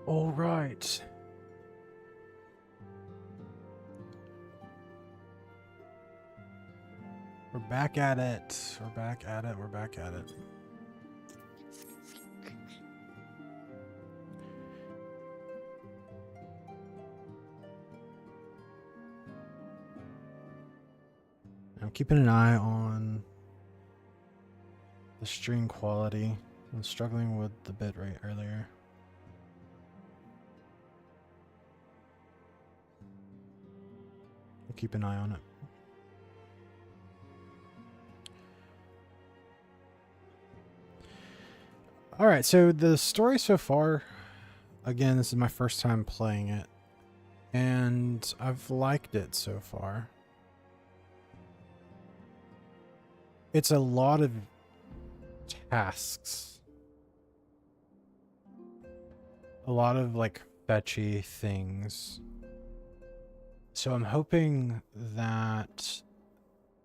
All right. We're back at it. We're back at it. We're back at it. I'm keeping an eye on the stream quality. I'm struggling with the bitrate earlier. I'll keep an eye on it. All right, so the story so far, again, this is my first time playing it, and I've liked it so far. It's a lot of tasks. A lot of like fetchy things. So I'm hoping that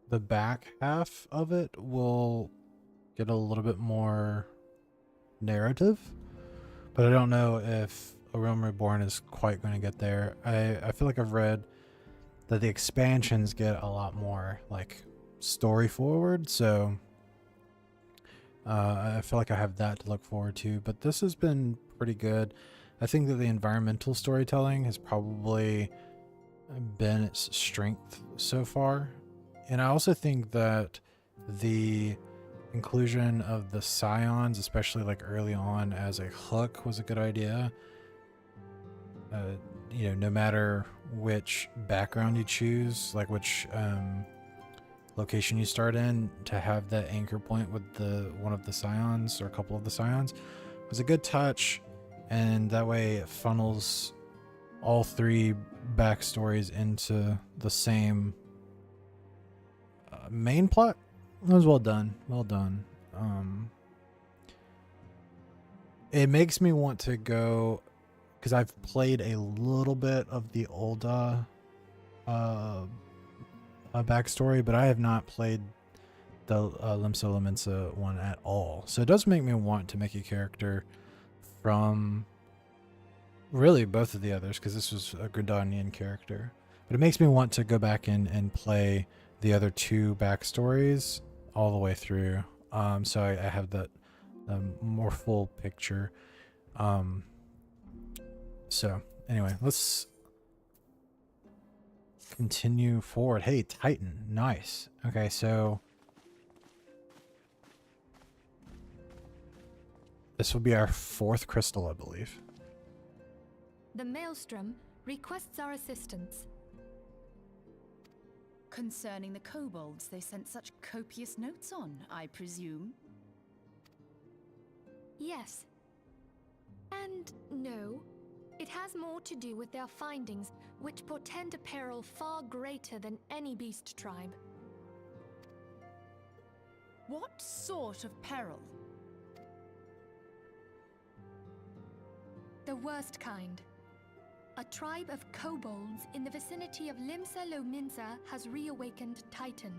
the back half of it will get a little bit more narrative, but I don't know if A Realm Reborn is quite going to get there. I feel like I've read that the expansions get a lot more like story forward, so I feel like I have that to look forward to, but this has been pretty good. I think that the environmental storytelling has probably been its strength so far, and I also think that the inclusion of the scions, especially like early on as a hook, was a good idea. You know, no matter which background you choose, like which location you start in, to have that anchor point with one of the scions or a couple of the scions was a good touch, and that way it funnels all three backstories into the same main plot. It was well done. Well done. It makes me want to go, because I've played a little bit of the old backstory, but I have not played the Limsa Lominsa one at all. So it does make me want to make a character from really both of the others, because this was a Gridanian character. But it makes me want to go back in and play the other two backstories all the way through. So I have that more full picture. So anyway, let's continue forward. Hey, Titan. Nice. Okay, so this will be our fourth crystal, I believe. The Maelstrom requests our assistance. Concerning the kobolds they sent such copious notes on, I presume? Yes. And no. It has more to do with their findings, which portend a peril far greater than any beast tribe. What sort of peril? The worst kind. A tribe of kobolds in the vicinity of Limsa Lominsa has reawakened Titan.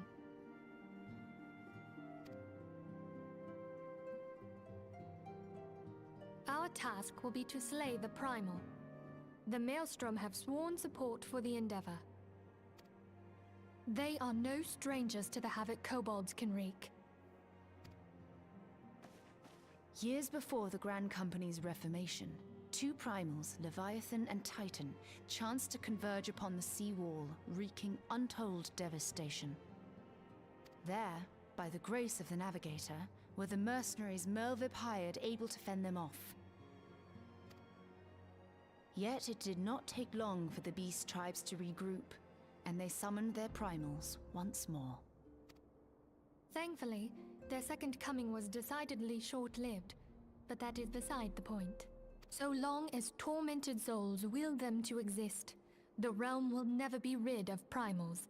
Our task will be to slay the Primal. The Maelstrom have sworn support for the endeavor. They are no strangers to the havoc kobolds can wreak. Years before the Grand Company's reformation, two primals, Leviathan and Titan, chanced to converge upon the sea wall, wreaking untold devastation. There, by the grace of the Navigator, were the mercenaries Merlvip hired able to fend them off. Yet it did not take long for the beast tribes to regroup, and they summoned their primals once more. Thankfully, their second coming was decidedly short-lived, but that is beside the point. So long as tormented souls will them to exist, the realm will never be rid of primals.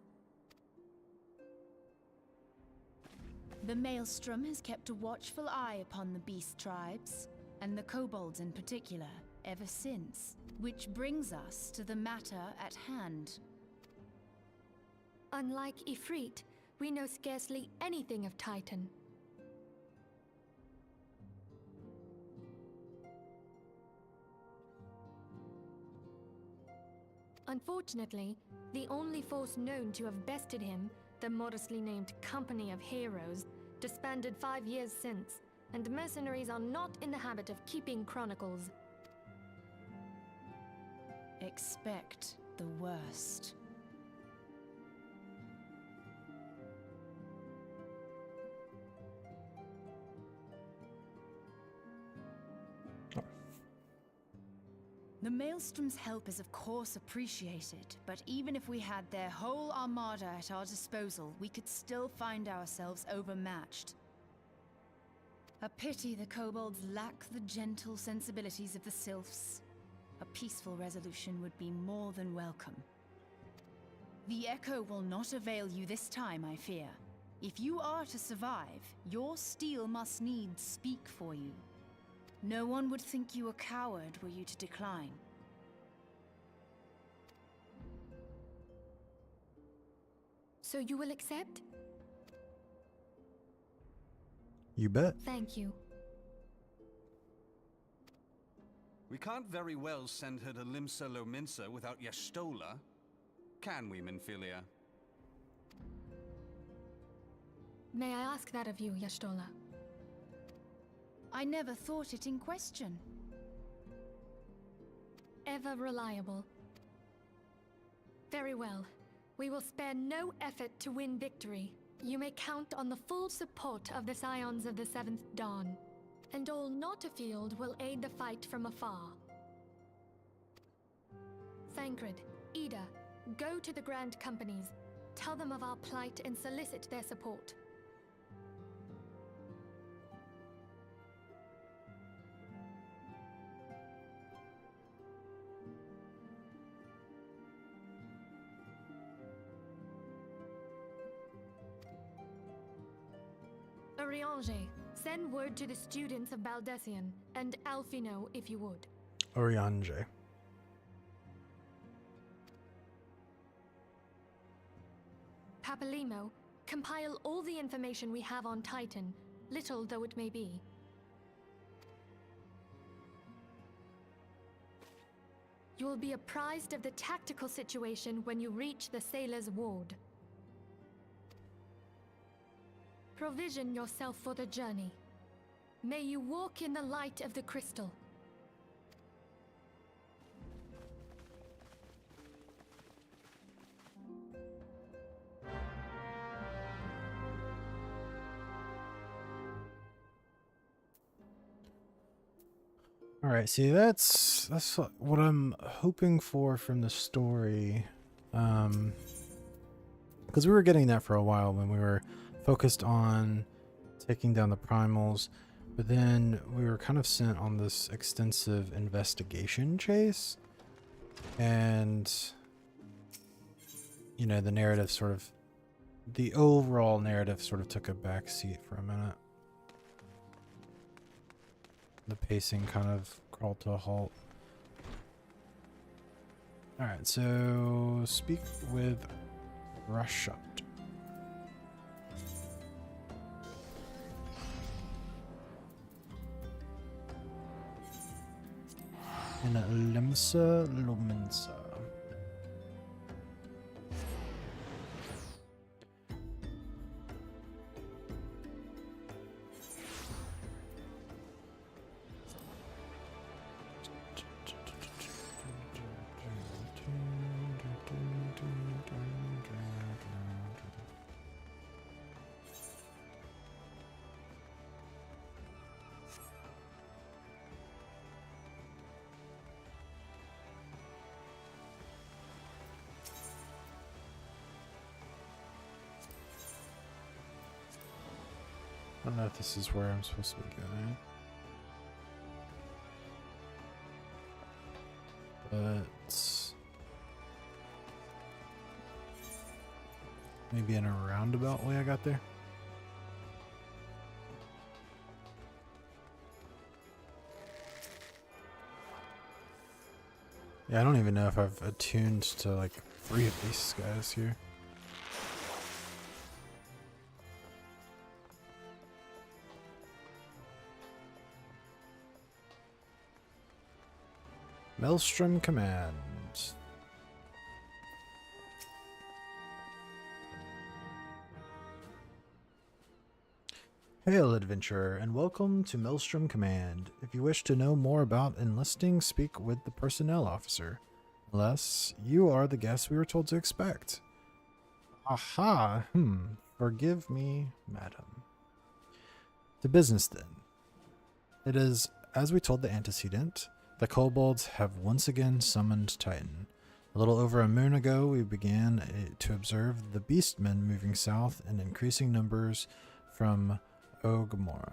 The Maelstrom has kept a watchful eye upon the beast tribes, and the kobolds in particular, ever since. Which brings us to the matter at hand. Unlike Ifrit, we know scarcely anything of Titan. Unfortunately, the only force known to have bested him, the modestly named Company of Heroes, disbanded 5 years since, and mercenaries are not in the habit of keeping chronicles. Expect the worst. The Maelstrom's help is of course appreciated, but even if we had their whole armada at our disposal, we could still find ourselves overmatched. A pity the kobolds lack the gentle sensibilities of the sylphs. A peaceful resolution would be more than welcome. The Echo will not avail you this time, I fear. If you are to survive, your steel must needs speak for you. No one would think you a coward were you to decline. So you will accept? You bet. Thank you. We can't very well send her to Limsa Lominsa without Y'shtola, can we, Minfilia? May I ask that of you, Y'shtola? I never thought it in question. Ever reliable. Very well. We will spare no effort to win victory. You may count on the full support of the Scions of the Seventh Dawn. And all not afield will aid the fight from afar. Thancred, Ida, go to the Grand Companies. Tell them of our plight and solicit their support. Oriange, send word to the students of Baldessian, and Alfino if you would. Oriange. Papalimo, compile all the information we have on Titan, little though it may be. You will be apprised of the tactical situation when you reach the Sailor's Ward. Provision yourself for the journey. May you walk in the light of the crystal. All right, see that's what I'm hoping for from the story, because we were getting that for a while when we were focused on taking down the primals, but then we were kind of sent on this extensive investigation chase, and you know, the narrative sort of, the overall narrative sort of took a back seat for a minute. The pacing kind of crawled to a halt. Alright, so speak with Rashut. In Limsa Lominsa. I don't know if this is where I'm supposed to be going. But maybe in a roundabout way I got there. Yeah, I don't even know if I've attuned to like 3 of these guys here. Maelstrom Command. Hail, adventurer, and welcome to Maelstrom Command. If you wish to know more about enlisting, speak with the personnel officer. Unless you are the guest we were told to expect. Aha, forgive me, madam. To business then. It is, as we told the antecedent, the kobolds have once again summoned Titan. A little over a moon ago, we began to observe the beastmen moving south in increasing numbers from Ogmora.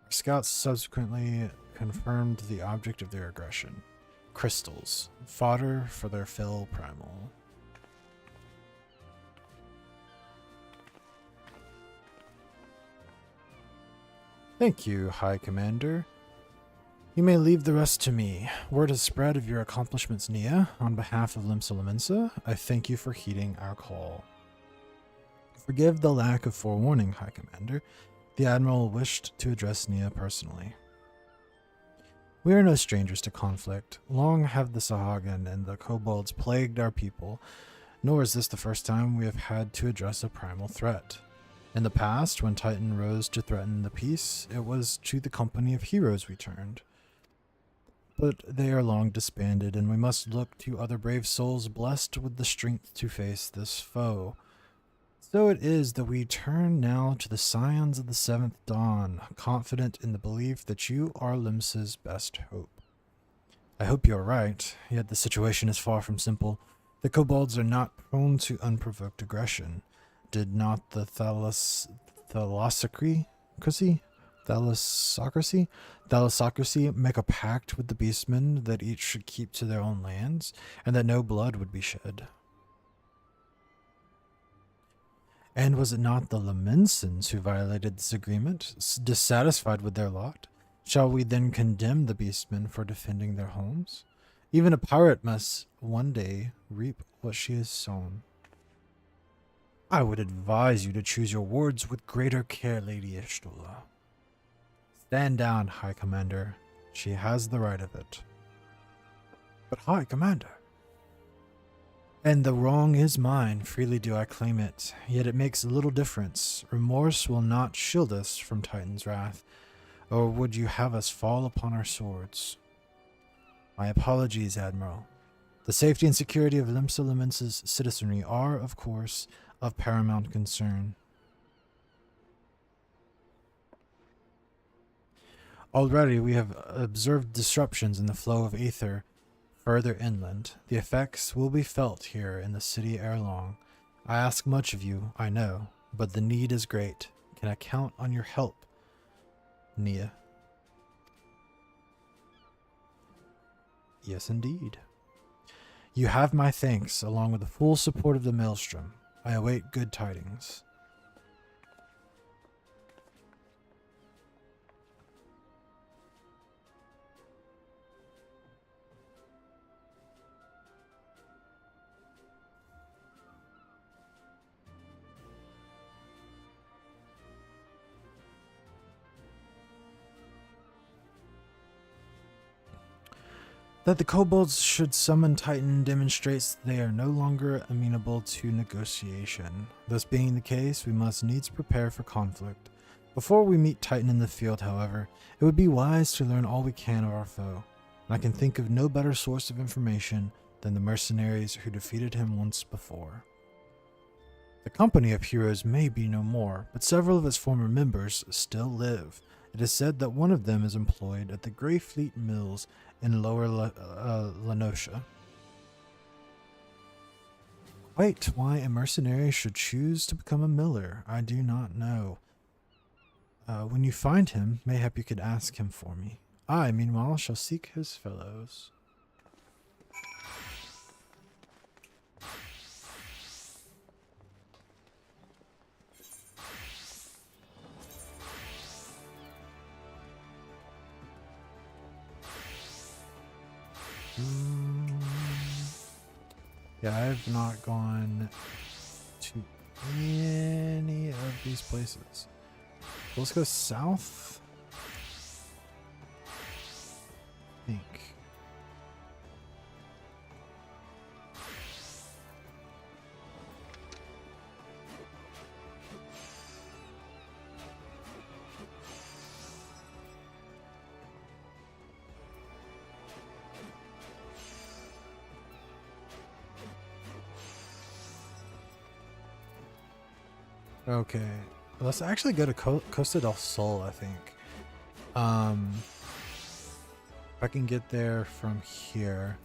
Our scouts subsequently confirmed the object of their aggression. Crystals, fodder for their fell primal. Thank you, High Commander. You may leave the rest to me. Word has spread of your accomplishments, Nia. On behalf of Limsa, I thank you for heeding our call. Forgive the lack of forewarning, High Commander. The Admiral wished to address Nia personally. We are no strangers to conflict. Long have the Sahagan and the kobolds plagued our people, nor is this the first time we have had to address a primal threat. In the past, when Titan rose to threaten the peace, it was to the company of heroes we turned. But they are long disbanded, and we must look to other brave souls blessed with the strength to face this foe. So it is that we turn now to the scions of the Seventh Dawn, confident in the belief that you are Limsa's best hope. I hope you are right, yet the situation is far from simple. The kobolds are not prone to unprovoked aggression. Did not the thalassocracy make a pact with the beastmen that each should keep to their own lands, and that no blood would be shed? And was it not the Lemensons who violated this agreement, dissatisfied with their lot? Shall we then condemn the beastmen for defending their homes? Even a pirate must one day reap what she has sown. I would advise you to choose your words with greater care, Lady Ishtola. Stand down, High Commander. She has the right of it. But High Commander. And the wrong is mine, freely do I claim it, yet it makes little difference. Remorse will not shield us from Titan's wrath, or would you have us fall upon our swords? My apologies, Admiral. The safety and security of Limsa's citizenry are, of course, of paramount concern. Already we have observed disruptions in the flow of aether further inland. The effects will be felt here in the city ere long. I ask much of you, I know, but the need is great. Can I count on your help, Nia? Yes, indeed. You have my thanks, along with the full support of the Maelstrom. I await good tidings. That the kobolds should summon Titan demonstrates they are no longer amenable to negotiation. This being the case, we must needs prepare for conflict. Before we meet Titan in the field, however, it would be wise to learn all we can of our foe, and I can think of no better source of information than the mercenaries who defeated him once before. The company of heroes may be no more, but several of its former members still live. It is said that one of them is employed at the Greyfleet Mills in Lower Lenosha. Quite why a mercenary should choose to become a miller, I do not know. When you find him, mayhap you could ask him for me. I, meanwhile, shall seek his fellows. Yeah, I have not gone to any of these places. Let's go south. I think. Okay. Let's actually go to Costa del Sol, I think. If I can get there from here.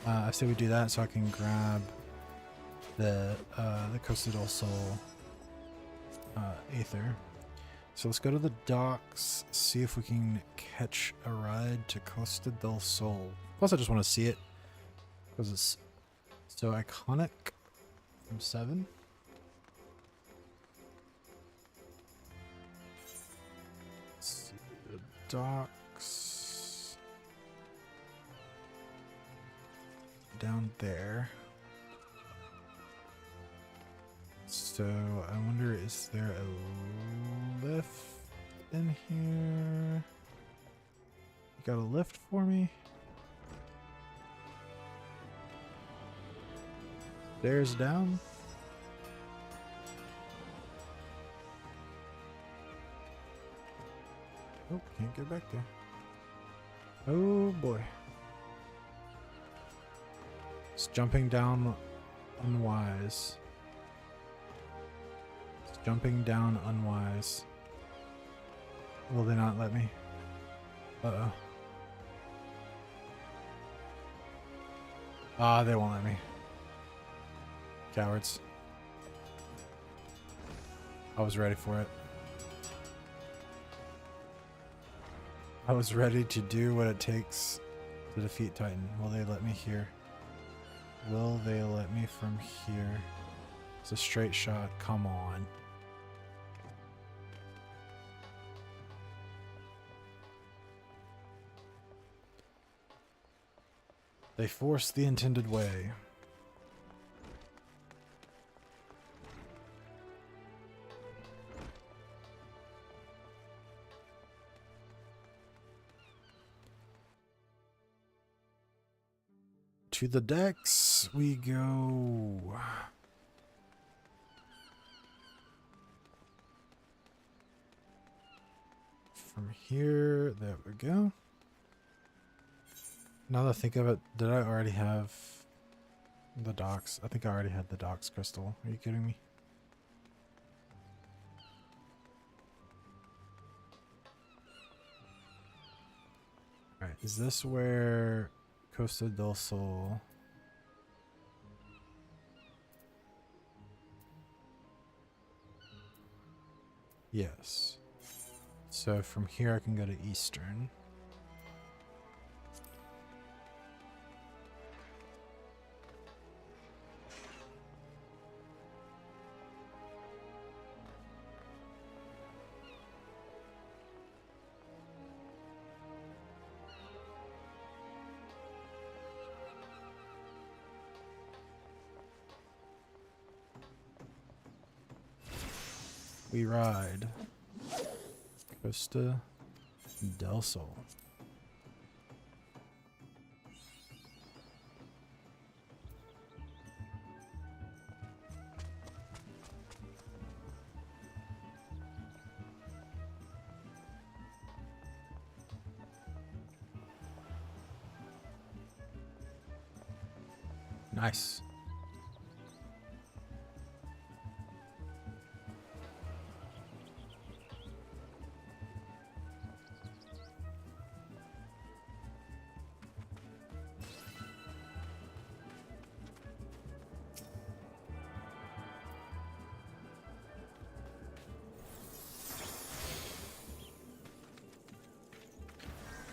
I say we do that so I can grab the Costa del Sol Aether. So let's go to the docks, see if we can catch a ride to Costa del Sol. Plus I just want to see it because it's so iconic from 7. Let's see the docks down there. So I wonder, is there a lift in here? You got a lift for me? Stairs down? Oh, can't get back there. Oh boy. It's jumping down unwise. Jumping down unwise. Will they not let me? Uh-oh. Ah, they won't let me. Cowards. I was ready for it. I was ready to do what it takes to defeat Titan. Will they let me here? Will they let me from here? It's a straight shot. Come on. They force the intended way. To the decks we go. From here, there we go. Now that I think of it, did I already have the docks? I think I already had the docks crystal. Are you kidding me? Alright, is this where Costa del Sol? Yes. So from here I can go to Eastern. We ride Costa del Sol. Nice.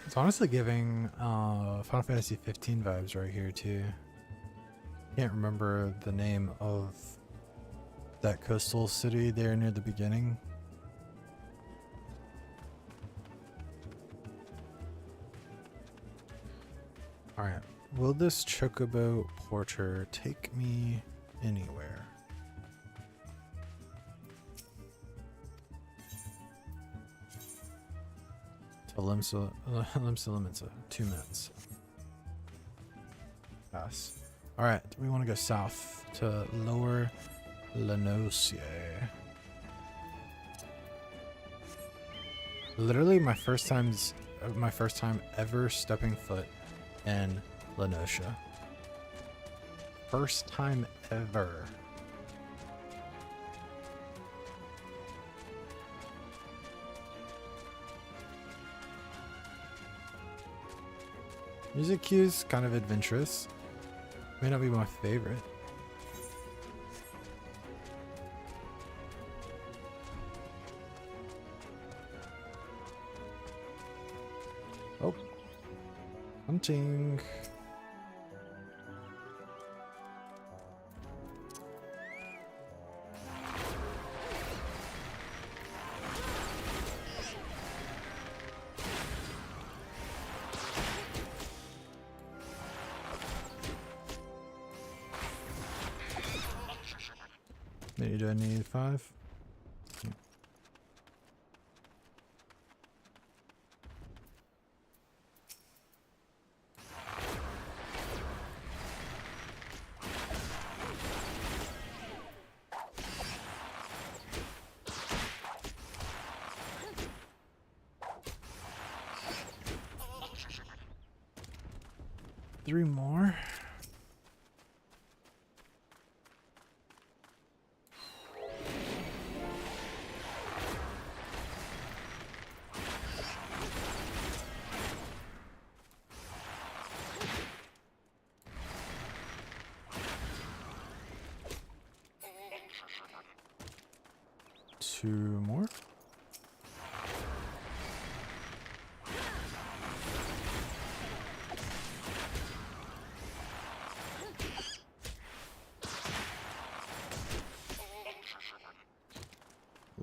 It's honestly giving Final Fantasy 15 vibes right here too. Can't remember the name of that coastal city there near the beginning. Alright, will this chocobo porter take me anywhere? To Limsa, 2 minutes. Pass. Alright, we want to go south to Lower Lenosia. Literally my first time ever stepping foot in Lenosia. First time ever. Music cue's kind of adventurous. May not be my favorite. Oh. Hunting. Maybe do I need 5? Three more. Two more.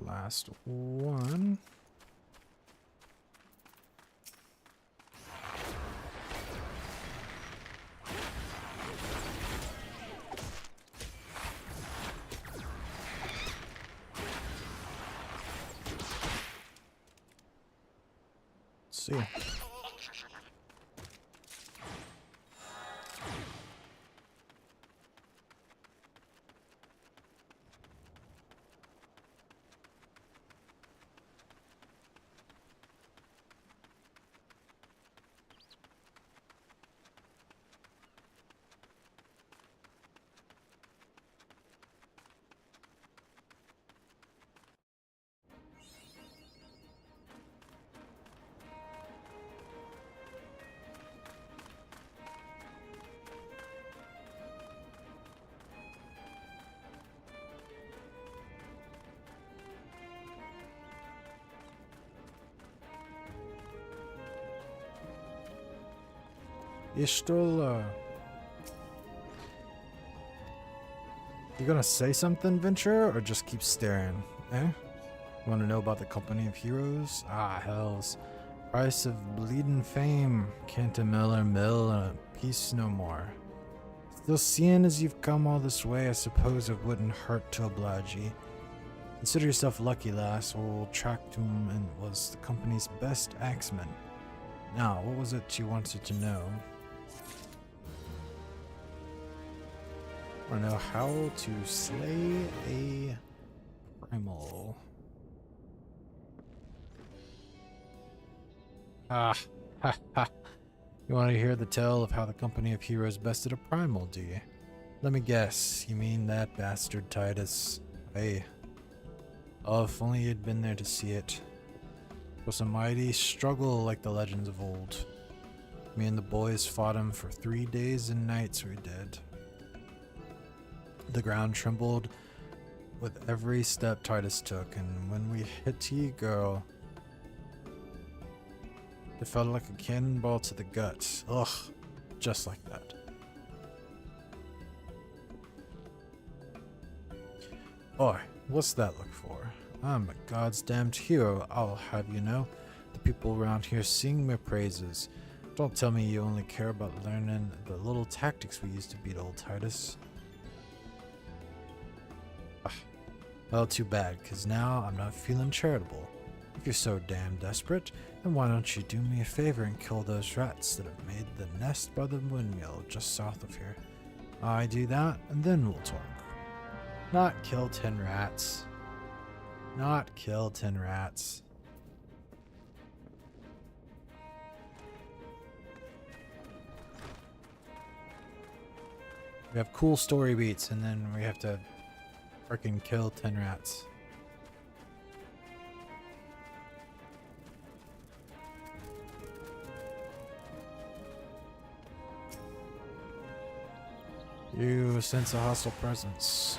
Last one. Let's see. Ishtola. You gonna say something, Venture, or just keep staring? Eh? Want to know about the Company of Heroes? Ah, hells. Price of bleeding fame. Can't a miller mill and a piece no more. Still, seeing as you've come all this way, I suppose it wouldn't hurt to oblige ye. Consider yourself lucky, lass. Old Tractum and was the company's best axeman. Now, what was it you wanted to know? I want to know how to slay a primal. Ah, ha ha. You want to hear the tale of how the Company of Heroes bested a primal, do you? Let me guess, you mean that bastard Titus. Hey. Oh, if only you'd been there to see it. It was a mighty struggle like the legends of old. Me and the boys fought him for 3 days and nights we did. The ground trembled with every step Titus took, and when we hit you, girl, it felt like a cannonball to the gut. Ugh, just like that. Boy, what's that look for? I'm a god's damned hero, I'll have you know. The people around here sing my praises. Don't tell me you only care about learning the little tactics we used to beat old Titus. Well, too bad, because now I'm not feeling charitable. If you're so damn desperate, then why don't you do me a favor and kill those rats that have made the nest by the windmill just south of here? I do that, and then we'll talk. Not kill 10 rats. Not kill 10 rats. We have cool story beats, and then we have to freaking kill 10 rats. You sense a hostile presence.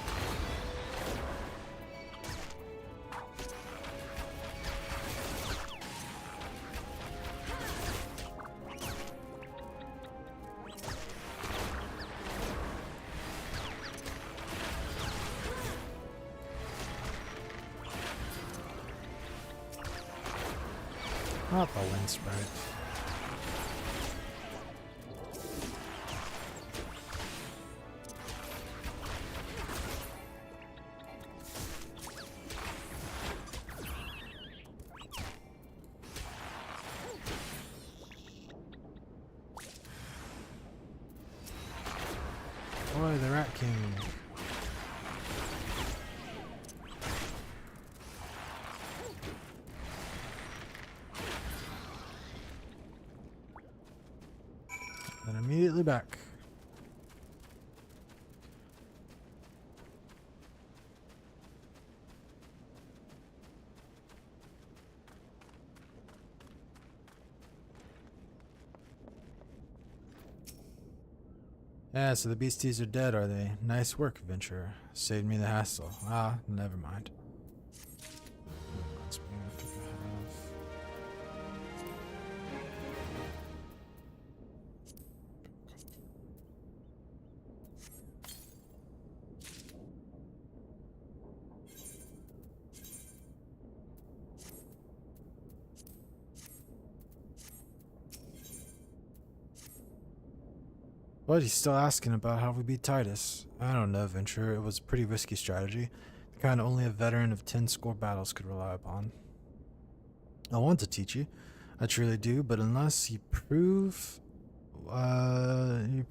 Not the wind sprite. Boy, the Rat King. Then immediately back. Yeah, so the beasties are dead, are they? Nice work, adventurer. Saved me the hassle. Ah, never mind. Let's bring it to the half. What? He's still asking about how we beat Titus. I don't know, Venture. It was a pretty risky strategy. The kind only a veteran of 10 score battles could rely upon. I want to teach you. I truly do, but unless you prove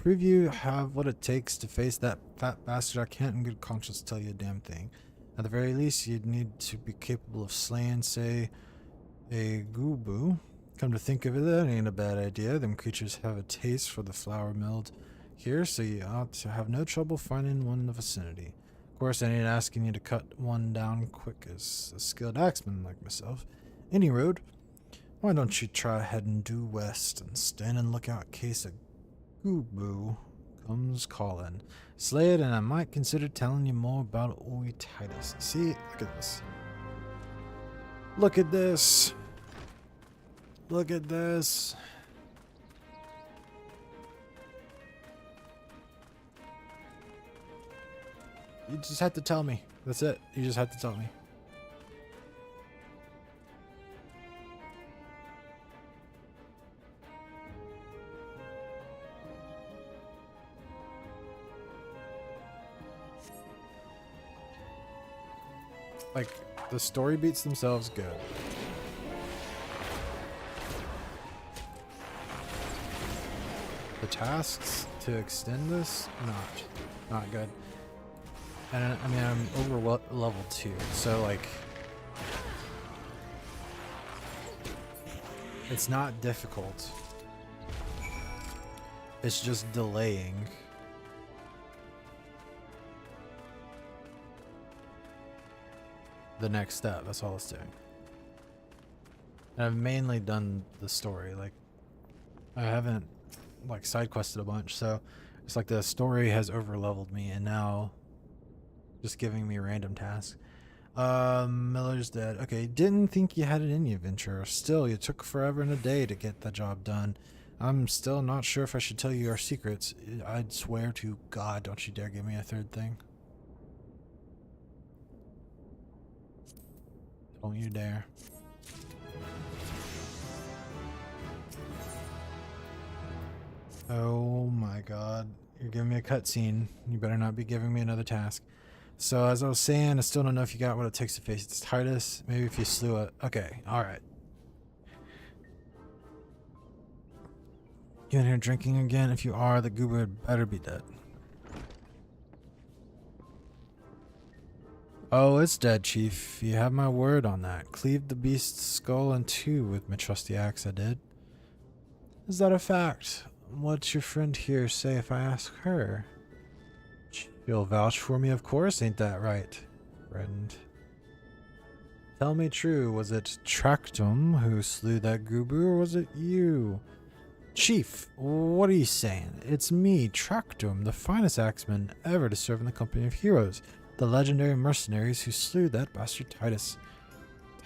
you have what it takes to face that fat bastard, I can't in good conscience tell you a damn thing. At the very least, you'd need to be capable of slaying, say, a Goobu. Come to think of it, that ain't a bad idea. Them creatures have a taste for the flour milled here, so you ought to have no trouble finding one in the vicinity. Of course, I ain't asking you to cut one down quick as a skilled axeman like myself. Any road. Why don't you try heading due west and stand and look out in case a Goobu comes calling. Slay it, and I might consider telling you more about old Titus. See, look at this. Look at this. Look at this. You just have to tell me. That's it. You just have to tell me. Like, the story beats themselves good. The tasks to extend this, not good. And I mean, I'm over level 2, so like, it's not difficult. It's just delaying. The next step, that's all it's doing. And I've mainly done the story, like, I haven't like side quested a bunch, so it's like the story has over leveled me and now just giving me random tasks. Miller's dead. Okay, didn't think you had it in you, Venture. Still, you took forever and a day to get the job done. I'm still not sure if I should tell you our secrets. I'd swear to God, don't you dare give me a third thing. Don't you dare. Oh my God. You're giving me a cutscene. You better not be giving me another task. So as I was saying, I still don't know if you got what it takes to face this Titus. Maybe if you slew it. Okay, alright. You in here drinking again? If you are, the goober had better be dead. Oh, it's dead, Chief. You have my word on that. Cleaved the beast's skull in two with my trusty axe, I did. Is that a fact? What's your friend here say if I ask her? She'll vouch for me, of course, ain't that right, friend? Tell me true, was it Tractum who slew that goober, or was it you? Chief, what are you saying? It's me, Tractum, the finest axeman ever to serve in the company of heroes, the legendary mercenaries who slew that bastard Titus.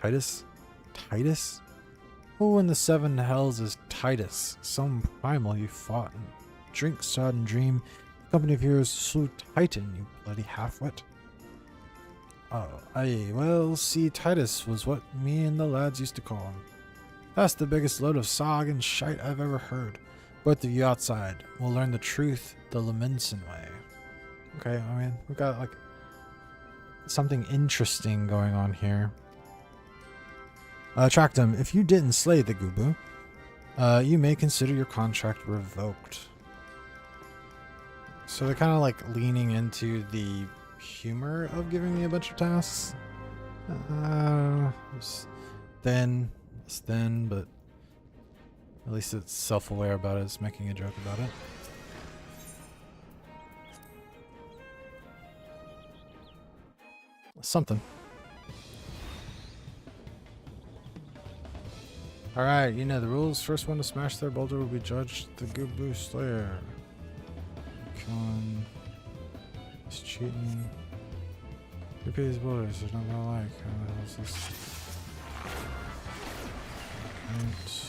Titus? Titus? Who in the seven hells is Titus? Some primal you fought in drink-sodden dream. The company of heroes slew Titan, you bloody half-wit. Oh, aye, well, see, Titus was what me and the lads used to call him. That's the biggest load of sog and shite I've ever heard. Both of you outside will learn the truth the Leminson way. Okay, I mean, we've got, like, something interesting going on here. Tractum, if you didn't slay the Gubu, you may consider your contract revoked. So they're kind of, like, leaning into the humor of giving me a bunch of tasks. It's thin, but at least it's self-aware about it. It's making a joke about it. Something. Alright, you know the rules. First one to smash their boulder will be judged the Gubu Slayer. Killing. He's cheating. Repeat his boulders, there's nothing I like. How the hell is this? Right.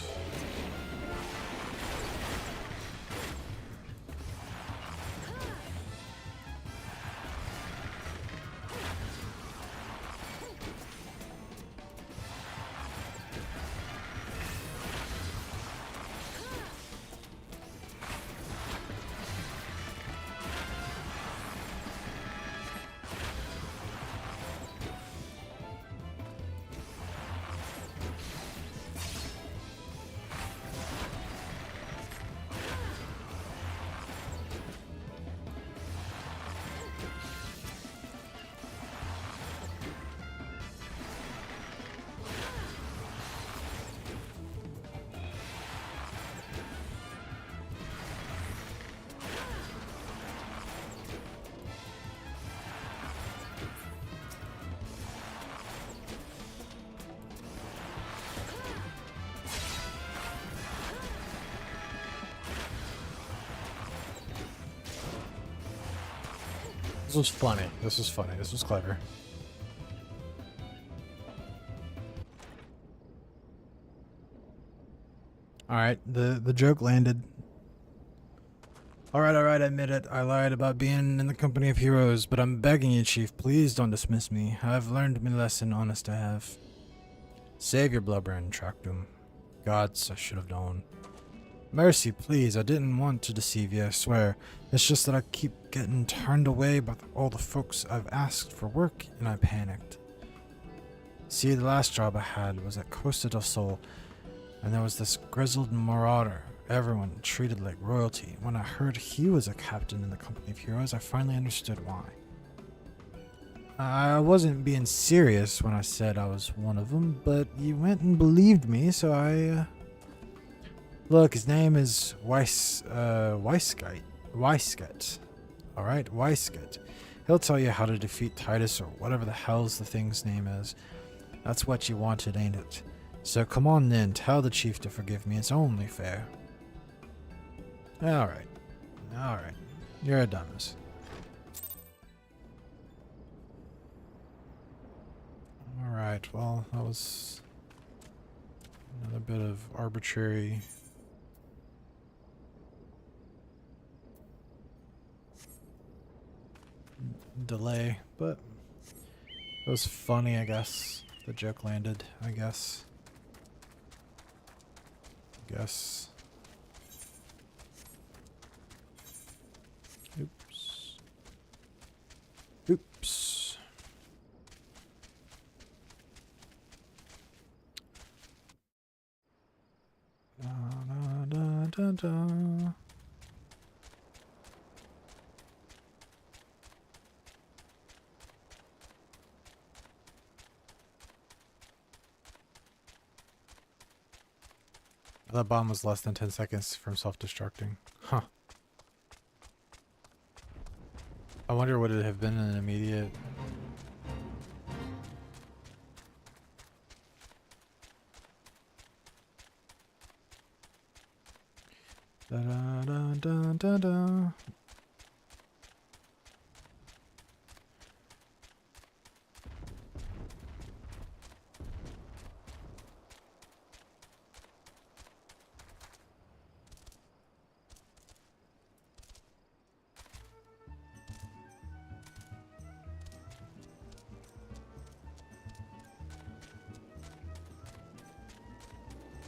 This was funny. This was funny. This was clever. Alright, the joke landed. Alright, I admit it. I lied about being in the company of heroes, but I'm begging you, Chief, please don't dismiss me. I've learned my lesson, honest I have. Save your blubbering, Tractum. Gods, I should have known. Mercy, please, I didn't want to deceive you, I swear. It's just that I keep getting turned away by all the folks I've asked for work, and I panicked. See, the last job I had was at Costa del Sol, and there was this grizzled marauder everyone treated like royalty. When I heard he was a captain in the company of heroes, I finally understood why. I wasn't being serious when I said I was one of them, but you went and believed me, so I... Look, his name is Weisskite. Alright, Weisskite. He'll tell you how to defeat Titus or whatever the hell's the thing's name is. That's what you wanted, ain't it? So come on then, tell the chief to forgive me, it's only fair. Alright. Alright. You're a dumbass. Alright, well, that was another bit of arbitrary delay, but it was funny, I guess. The joke landed, I guess. Oops. Oops. Da, da, da, da, da. That bomb was less than 10 seconds from self-destructing. Huh. I wonder would it have been an immediate... da da.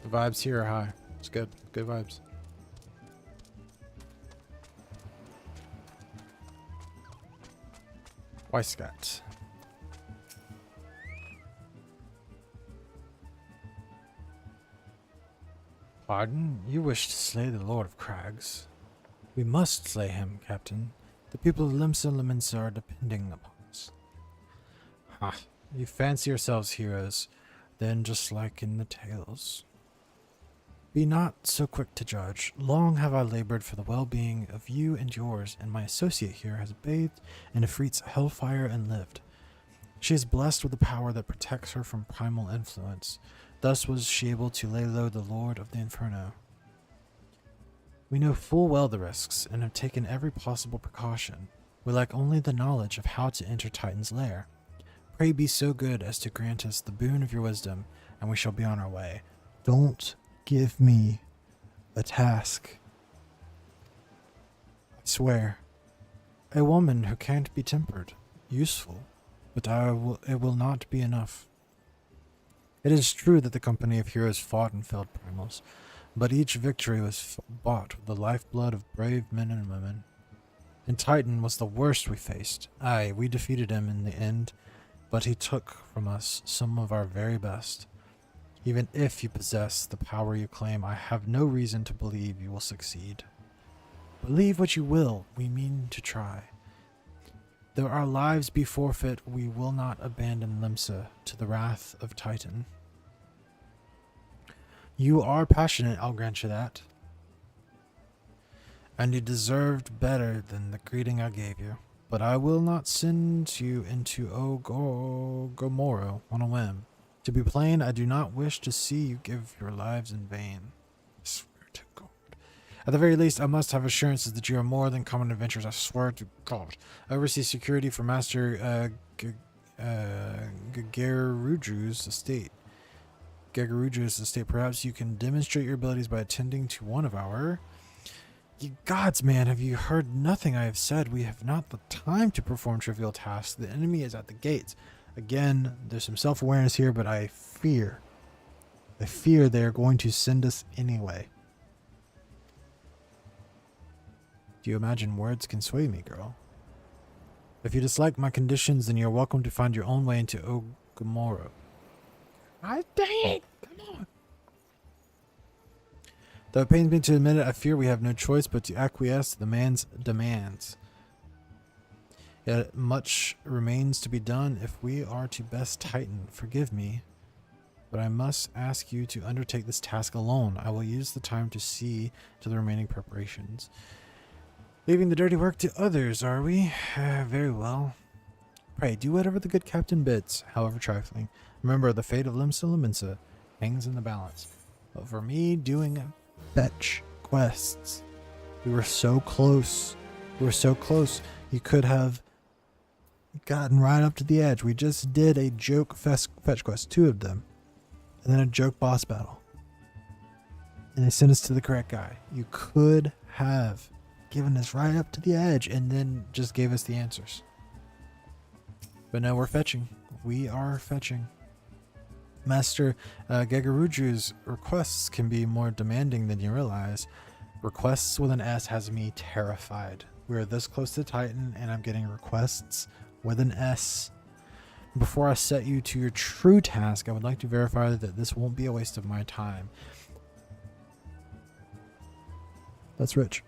The vibes here are high. It's good. Good vibes. Scott. Pardon? You wish to slay the Lord of Crags? We must slay him, Captain. The people of Limsa Lominsa are depending upon us. Ha! You fancy yourselves heroes, then just like in the tales. Be not so quick to judge. Long have I labored for the well-being of you and yours, and my associate here has bathed in Ifrit's hellfire and lived. She is blessed with the power that protects her from primal influence. Thus was she able to lay low the Lord of the Inferno. We know full well the risks, and have taken every possible precaution. We lack only the knowledge of how to enter Titan's lair. Pray be so good as to grant us the boon of your wisdom, and we shall be on our way. Don't give me a task. I swear. A woman who can't be tempered. Useful. But it will not be enough. It is true that the company of heroes fought and felled primals, but each victory was bought with the lifeblood of brave men and women. And Titan was the worst we faced. Aye, we defeated him in the end, but he took from us some of our very best. Even if you possess the power you claim, I have no reason to believe you will succeed. Believe what you will, we mean to try. Though our lives be forfeit, we will not abandon Limsa to the wrath of Titan. You are passionate, I'll grant you that. And you deserved better than the greeting I gave you. But I will not send you into Gomorrah on a whim. To be plain, I do not wish to see you give your lives in vain. I swear to God. At the very least, I must have assurances that you are more than common adventurers. I swear to God. I oversee security for Master Gagaruju's estate. Gagaruju's estate. Perhaps you can demonstrate your abilities by attending to one of our... Ye gods, man, have you heard nothing I have said? We have not the time to perform trivial tasks. The enemy is at the gates. Again, there's some self-awareness here, but I fear they're going to send us anyway. Do you imagine words can sway me, girl? If you dislike my conditions, then you're welcome to find your own way into Ogomoro. Ah, dang it! Come on! Though it pains me to admit it, I fear we have no choice but to acquiesce to the man's demands. Yet much remains to be done if we are to best Titan. Forgive me, but I must ask you to undertake this task alone. I will use the time to see to the remaining preparations. Leaving the dirty work to others, are we? Very well. Pray, do whatever the good captain bids, however trifling. Remember, the fate of Limsa Lominsa hangs in the balance. But for me, doing fetch quests. We were so close. We were so close. You could have gotten right up to the edge. We just did a joke fetch quest, 2 of them, and then a joke boss battle. And they sent us to the correct guy. You could have given us right up to the edge and then just gave us the answers. But no, we're fetching. We are fetching. Master Gagaruju's requests can be more demanding than you realize. Requests with an S has me terrified. We are this close to Titan, and I'm getting requests with an S. Before I set you to your true task, I would like to verify that this won't be a waste of my time. That's rich.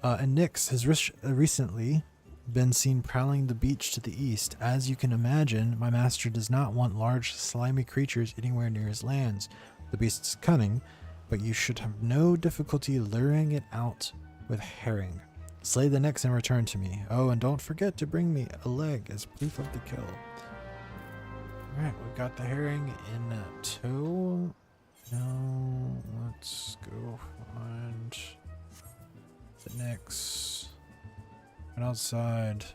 And Nyx has recently been seen prowling the beach to the east. As you can imagine, my master does not want large, slimy creatures anywhere near his lands. The beast is cunning, but you should have no difficulty luring it out with herring. Slay the Nyx and return to me. Oh, and don't forget to bring me a leg as proof of the kill. Alright, we've got the herring in tow. Now, let's go find The Knicks. Went outside.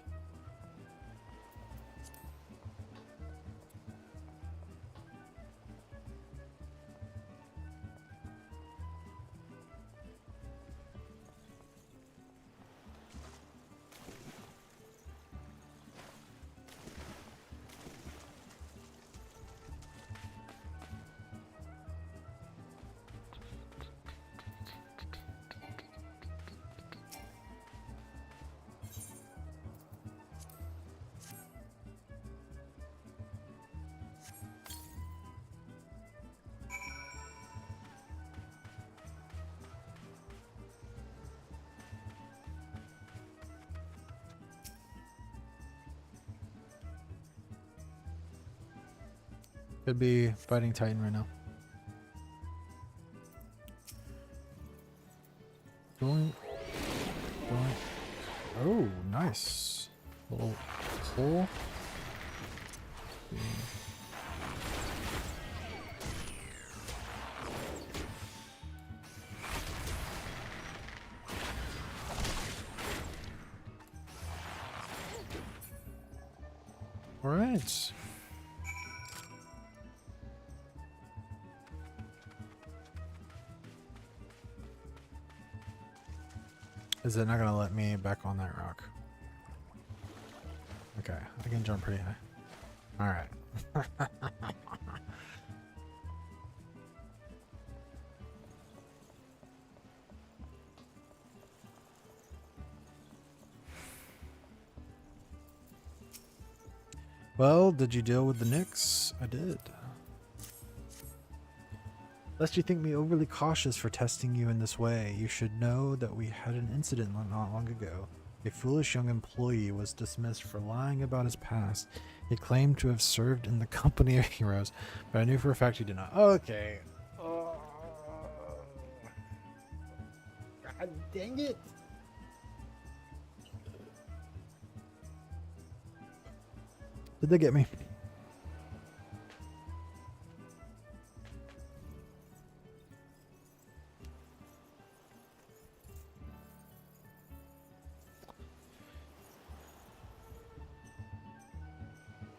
Could be fighting Titan right now. Doink. Doink. Oh, nice. Little pull. All right. Is it not gonna let me back on that rock? Okay, I can jump pretty high. All right. Well, did you deal with the Knicks? I did. Lest you think me overly cautious for testing you in this way, you should know that we had an incident not long ago. A foolish young employee was dismissed for lying about his past. He claimed to have served in the company of heroes, but I knew for a fact he did not. Okay. Oh. God dang it. Did they get me?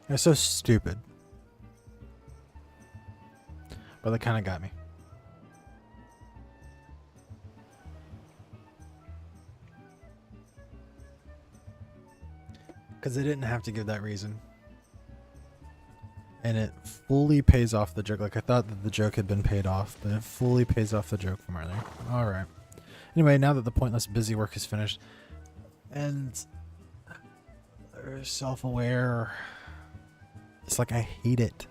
They're so stupid. But they kind of got me. Because they didn't have to give that reason. And it fully pays off the joke. Like, I thought that the joke had been paid off, but it fully pays off the joke from earlier. Alright. Anyway, now that the pointless busy work is finished, and they're self-aware, it's like I hate it,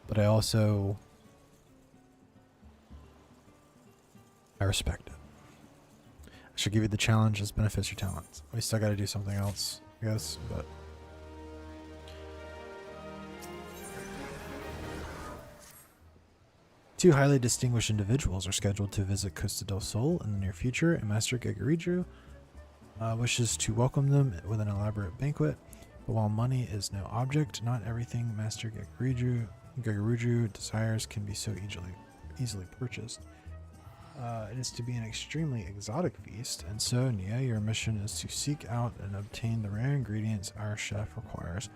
but I also respect it. I should give you the challenge as benefits your talents. We still got to do something else, I guess, but two highly distinguished individuals are scheduled to visit Costa del Sol in the near future, and Master Geguriju wishes to welcome them with an elaborate banquet. But while money is no object, not everything Master Geguriju desires can be so easily purchased. It is to be an extremely exotic feast, and so, Nia, your mission is to seek out and obtain the rare ingredients our chef requires.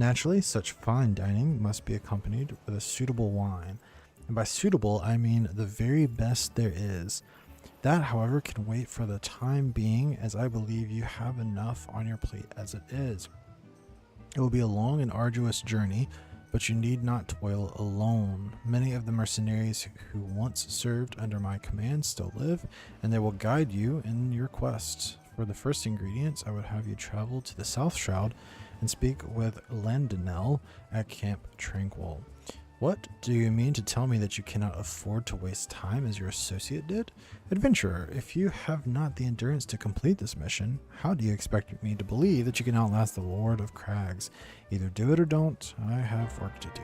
Naturally, such fine dining must be accompanied with a suitable wine. And by suitable, I mean the very best there is. That, however, can wait for the time being, as I believe you have enough on your plate as it is. It will be a long and arduous journey, but you need not toil alone. Many of the mercenaries who once served under my command still live, and they will guide you in your quest. For the first ingredients, I would have you travel to the South Shroud and speak with Landinel at Camp Tranquil. What? Do you mean to tell me that you cannot afford to waste time as your associate did? Adventurer, if you have not the endurance to complete this mission, how do you expect me to believe that you can outlast the Lord of Crags? Either do it or don't. I have work to do.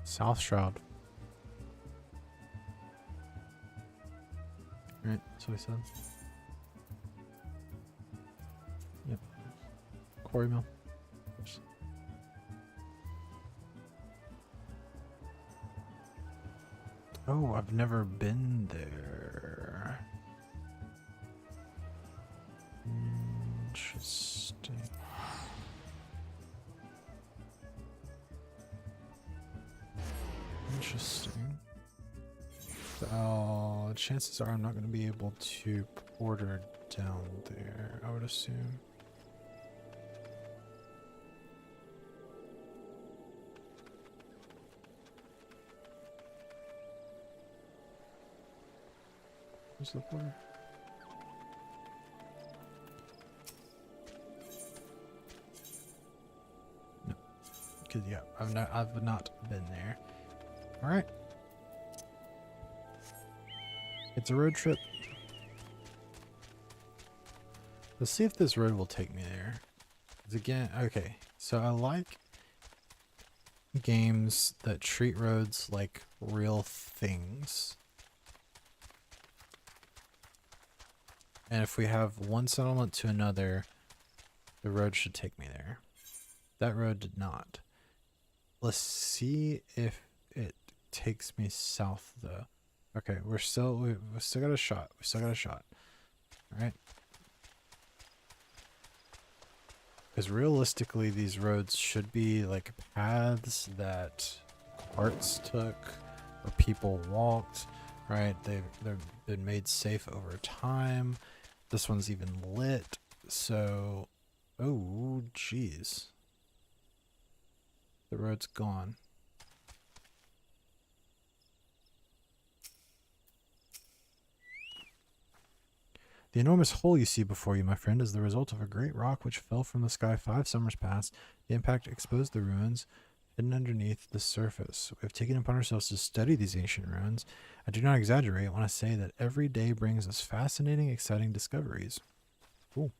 South Shroud. Right, that's what he said. Yep. Quarry mill. Oh, I've never been there. Interesting. Interesting. So, chances are I'm not going to be able to porter down there, I would assume. Where's the porter? No. Because, yeah, I've not been there. Alright. It's a road trip. Let's see if this road will take me there. 'Cause again, okay, so I like games that treat roads like real things. And if we have one settlement to another, the road should take me there. That road did not. Let's see if it takes me south though. Okay, we've still got a shot. We still got a shot. Alright. Because realistically, these roads should be like paths that carts took or people walked, right? They've been made safe over time. This one's even lit. So, oh, jeez. The road's gone. The enormous hole you see before you, my friend, is the result of a great rock which fell from the sky 5 summers past. The impact exposed the ruins hidden underneath the surface. We have taken upon ourselves to study these ancient ruins. I do not exaggerate when I say that every day brings us fascinating, exciting discoveries. Cool.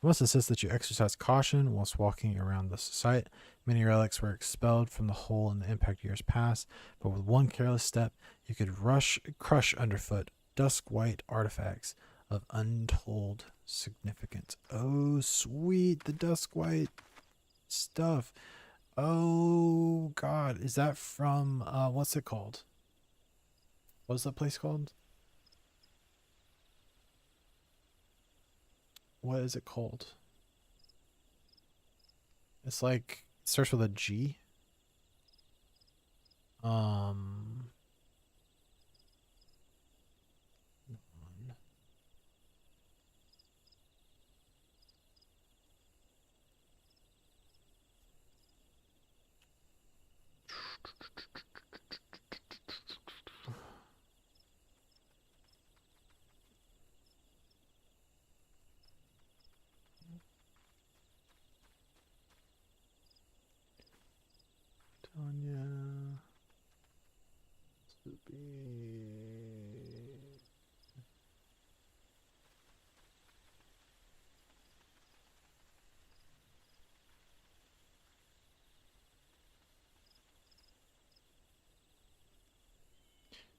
I must insist that you exercise caution whilst walking around this site. Many relics were expelled from the hole in the impact years past, but with one careless step, you could crush underfoot dusk-white artifacts of untold significance. Oh, sweet, the dusk-white stuff. Oh, God, is that from, what's it called? What's that place called? What is it called? It's like, it starts with a G. Tanya.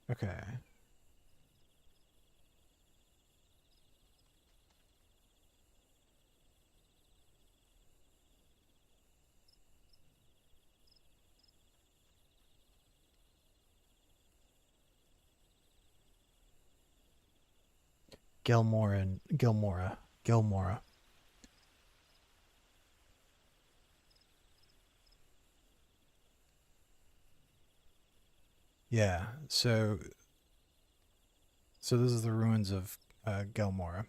Okay. Gilmora. Yeah, so this is the ruins of Gilmora,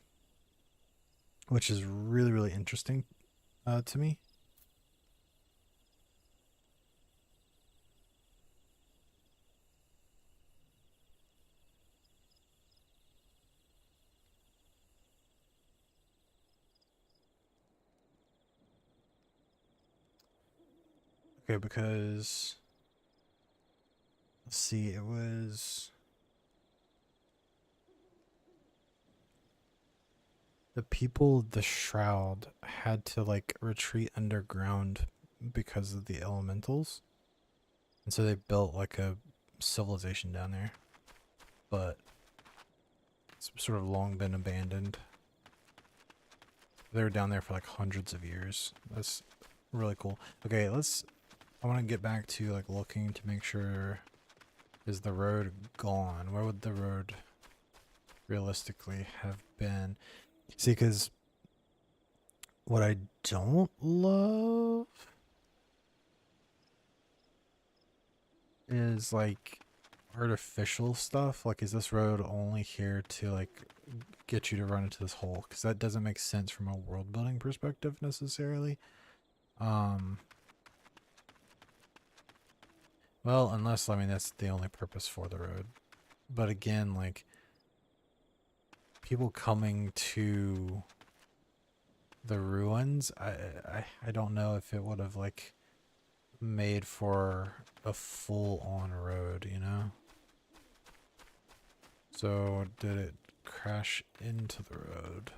which is really, really interesting to me. Okay, because let's see, it was the people of the Shroud had to like retreat underground because of the elementals. And so they built like a civilization down there. But it's sort of long been abandoned. They were down there for like hundreds of years. That's really cool. Okay, let's I want to get back to like looking to make sure, is the road gone? Where would the road realistically have been? See, because what I don't love is like artificial stuff. Like, is this road only here to like get you to run into this hole? Because that doesn't make sense from a world building perspective necessarily. Well, unless, I mean, that's the only purpose for the road. But again, like, people coming to the ruins, I don't know if it would have, like, made for a full-on road, you know? So, did it crash into the road?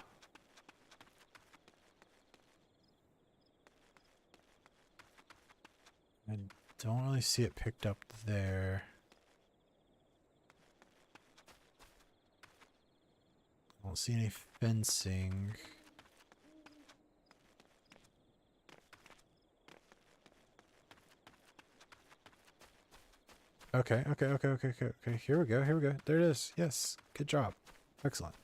I don't really see it picked up there. I don't see any fencing. Okay. Here we go. There it is. Yes. Good job. Excellent.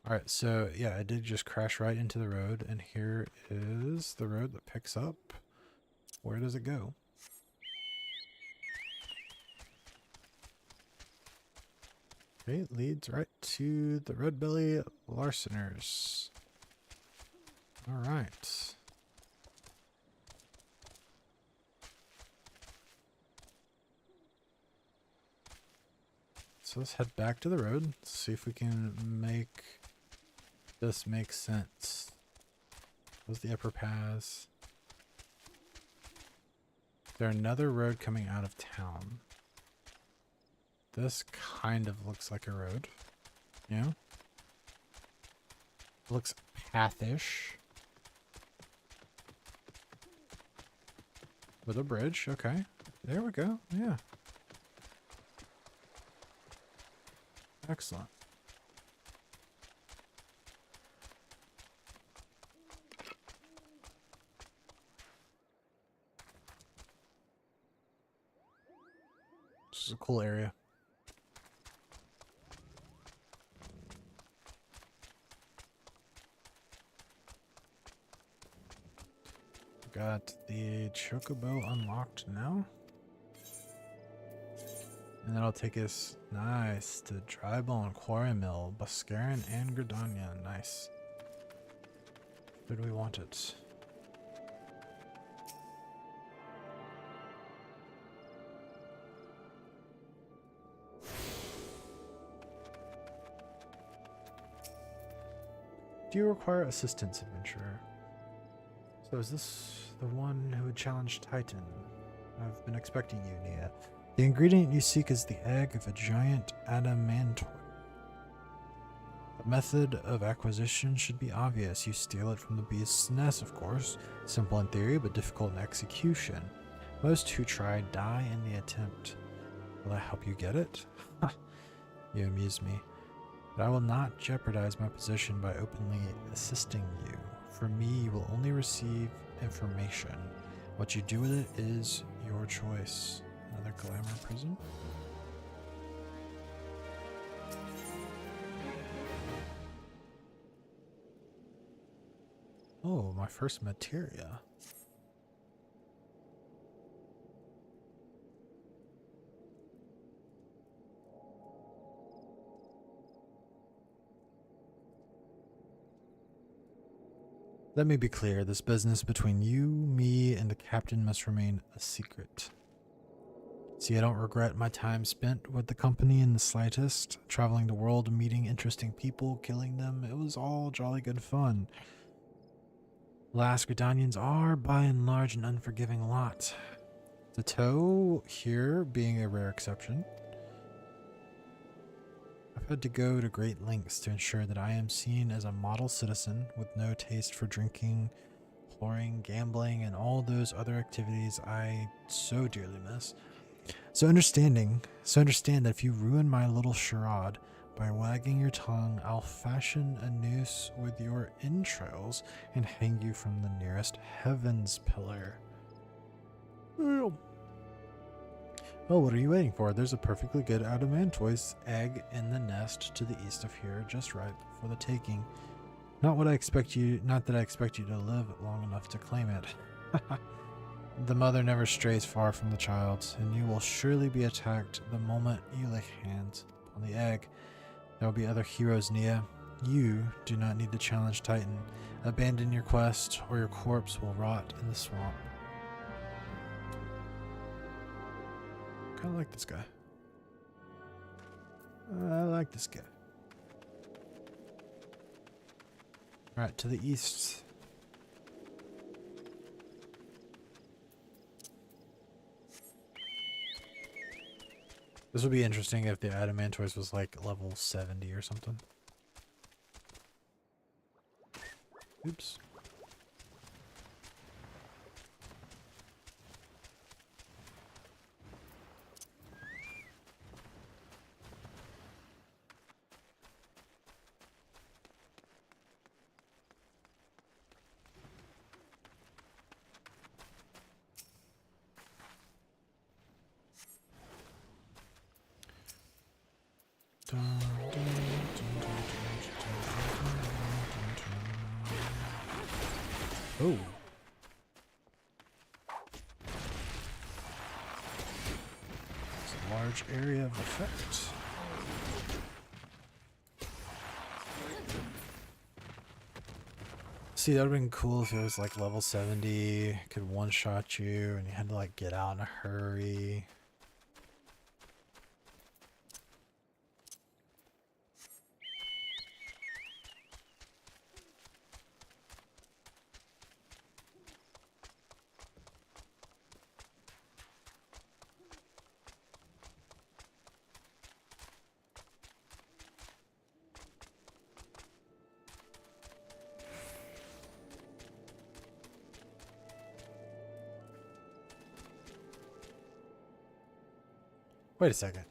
Alright, so yeah, it did just crash right into the road, and here is the road that picks up. Where does it go? Okay, it leads right to the Red Belly Larceners. Alright. So let's head back to the road, see if we can make this make sense. What's the upper pass? Is there another road coming out of town? This kind of looks like a road. Yeah. Looks pathish. With a bridge, okay. There we go, yeah. Excellent. This is a cool area. Got the chocobo unlocked now. And that'll take us, nice, to Drybone Quarry Mill, Buscarin and Gridania. Nice. Where do we want it? Do you require assistance, adventurer? So is this the one who would challenge Titan? I've been expecting you, Nia. The ingredient you seek is the egg of a giant adamantoid. The method of acquisition should be obvious. You steal it from the beast's nest, of course. Simple in theory, but difficult in execution. Most who try die in the attempt. Will I help you get it? You amuse me. But I will not jeopardize my position by openly assisting you. For me, you will only receive information. What you do with it is your choice. Another glamour prism. Oh, my first materia. Let me be clear, this business between you, me, and the captain must remain a secret. See, I don't regret my time spent with the company in the slightest. Traveling the world, meeting interesting people, killing them, it was all jolly good fun. Last Gridanians are, by and large, an unforgiving lot. The toe here being a rare exception. I've had to go to great lengths to ensure that I am seen as a model citizen with no taste for drinking, whoring, gambling, and all those other activities I so dearly miss. So understand that if you ruin my little charade by wagging your tongue, I'll fashion a noose with your entrails and hang you from the nearest heavens pillar. Oh, what are you waiting for? There's a perfectly good adamantoise egg in the nest to the east of here, just right for the taking. Not that I expect you to live long enough to claim it. The mother never strays far from the child, and you will surely be attacked the moment you lay hands on the egg. There will be other heroes, Nia. You do not need to challenge Titan. Abandon your quest, or your corpse will rot in the swamp. Kind of like this guy. I like this guy. Alright, to the east. This would be interesting if the adamantoise was like level 70 or something. Oops. Oh. It's a large area of effect. See, that would have been cool if it was like level 70, could one-shot you, and you had to like get out in a hurry. Wait a second.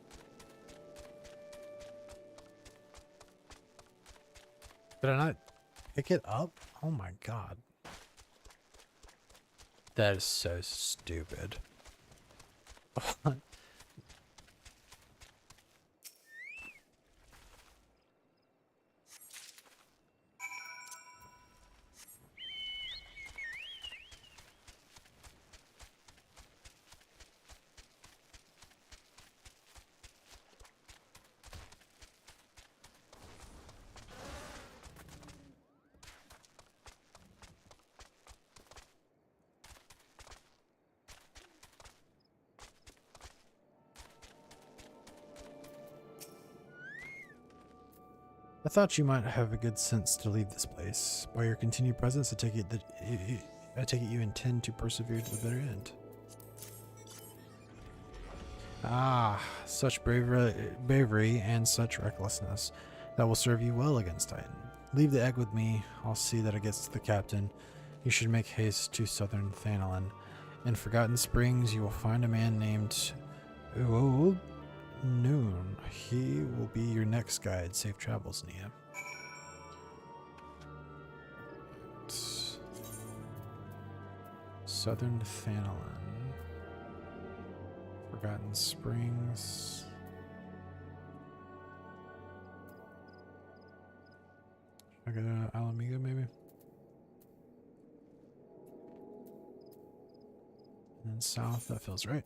Did I not pick it up? Oh my god. That is so stupid. I thought you might have a good sense to leave this place. By your continued presence, I take it you intend to persevere to the bitter end. Ah, such bravery and such recklessness. That will serve you well against Titan. Leave the egg with me. I'll see that it gets to the captain. You should make haste to southern Thanalin. In Forgotten Springs, you will find a man named Noon. He will be your next guide. Safe travels, Nia. Southern Thanalin. Forgotten Springs. Should I go to Alameda, maybe? And then south, that feels right.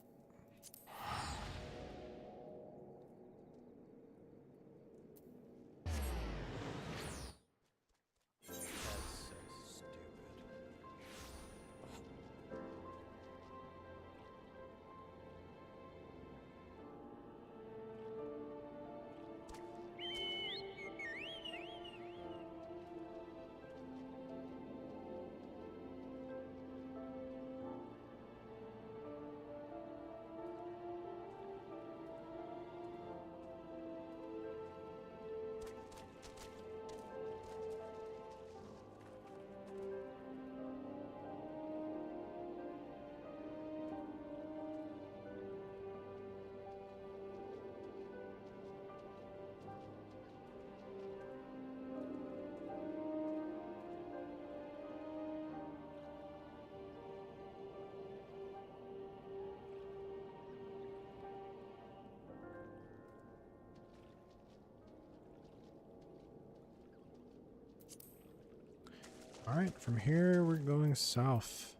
Alright, from here we're going south.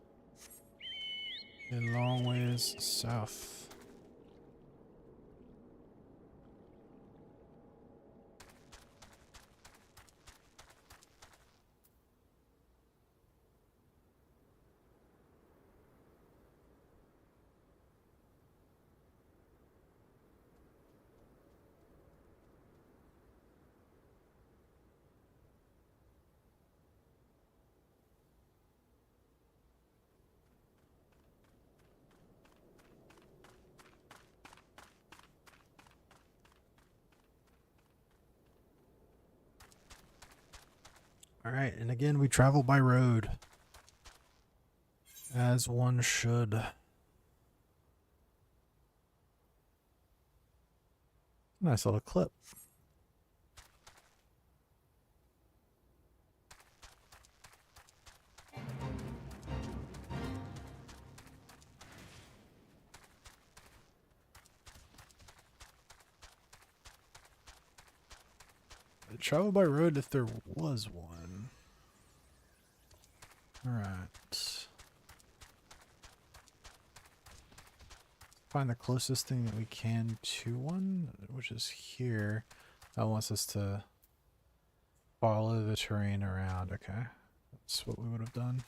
A long ways south. Alright, and again we travel by road. As one should. Nice little clip. Travel by road if there was one. Alright. Find the closest thing that we can to one, which is here. That wants us to follow the terrain around. Okay. That's what we would have done.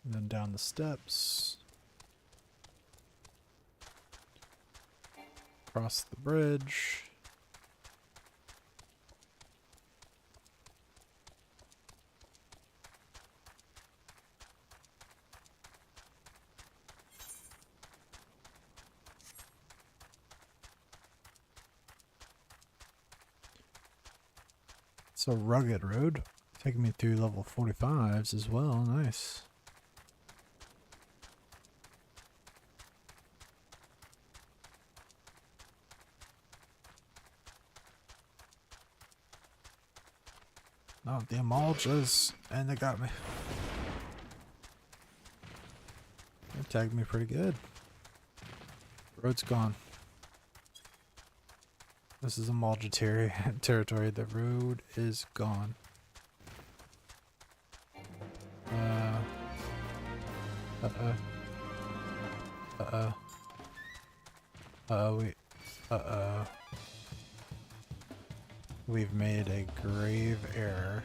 And then down the steps. Across the bridge. It's a rugged road, taking me through level 45s as well. Nice. Oh, the emulgas, and they got me. They tagged me pretty good. Road's gone. This is a Mulja territory. The road is gone. Uh-oh. Uh-oh. We've made a grave error.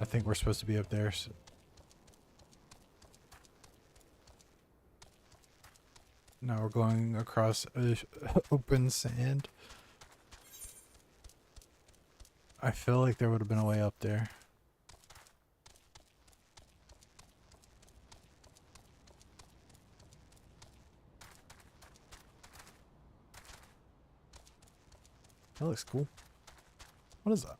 I think we're supposed to be up there. So now we're going across open sand. I feel like there would have been a way up there. That looks cool. What is that?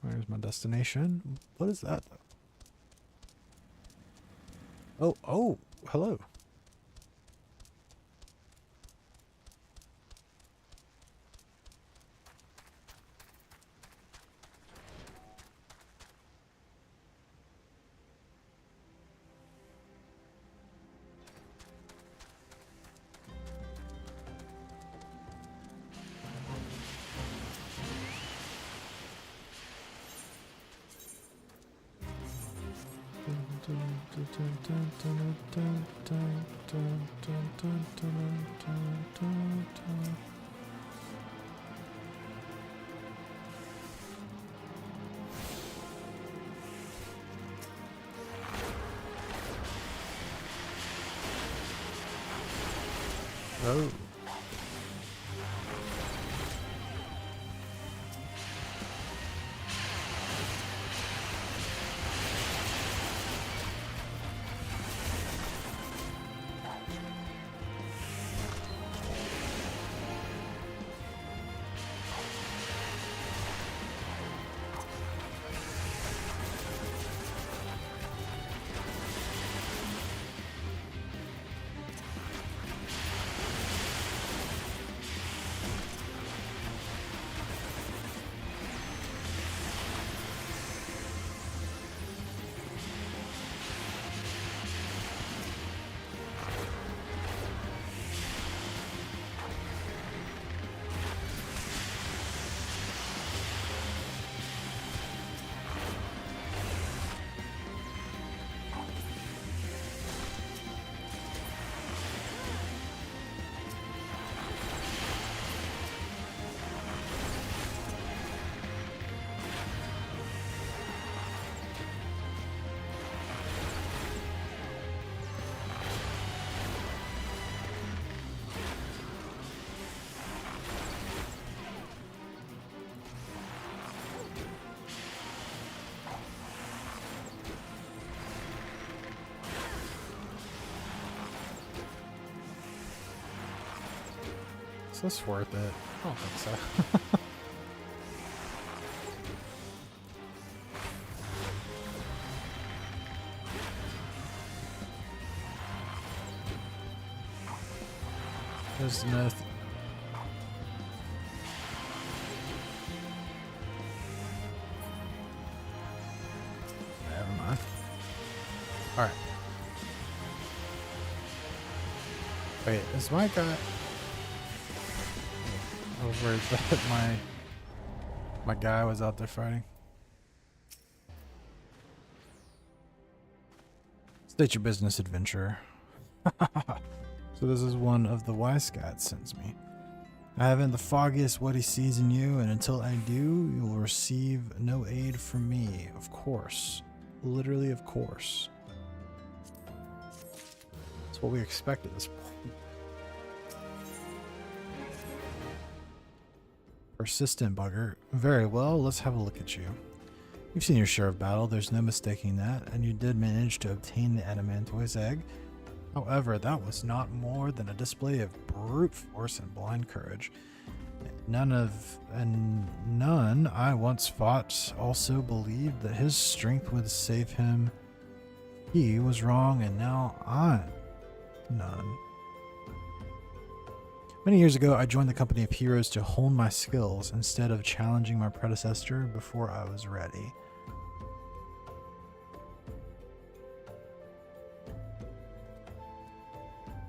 Where's my destination? What is that though? Oh, hello. Oh. this worth it? I don't think so. There's nothing. Never mind. All right. Wait, is my guy? I was worried that my guy was out there fighting. State your business, adventurer. So this is one of the wise guides sends me. I haven't the foggiest what he sees in you, and until I do, you will receive no aid from me. Of course. Literally, of course. That's what we expect at this point. Persistent bugger. Very well, let's have a look at you. You've seen your share of battle, there's no mistaking that, and you did manage to obtain the adamantoise egg. However, that was not more than a display of brute force and blind courage. None I once fought also believed that his strength would save him. He was wrong, and now I'm none. Many years ago, I joined the company of heroes to hone my skills instead of challenging my predecessor before I was ready.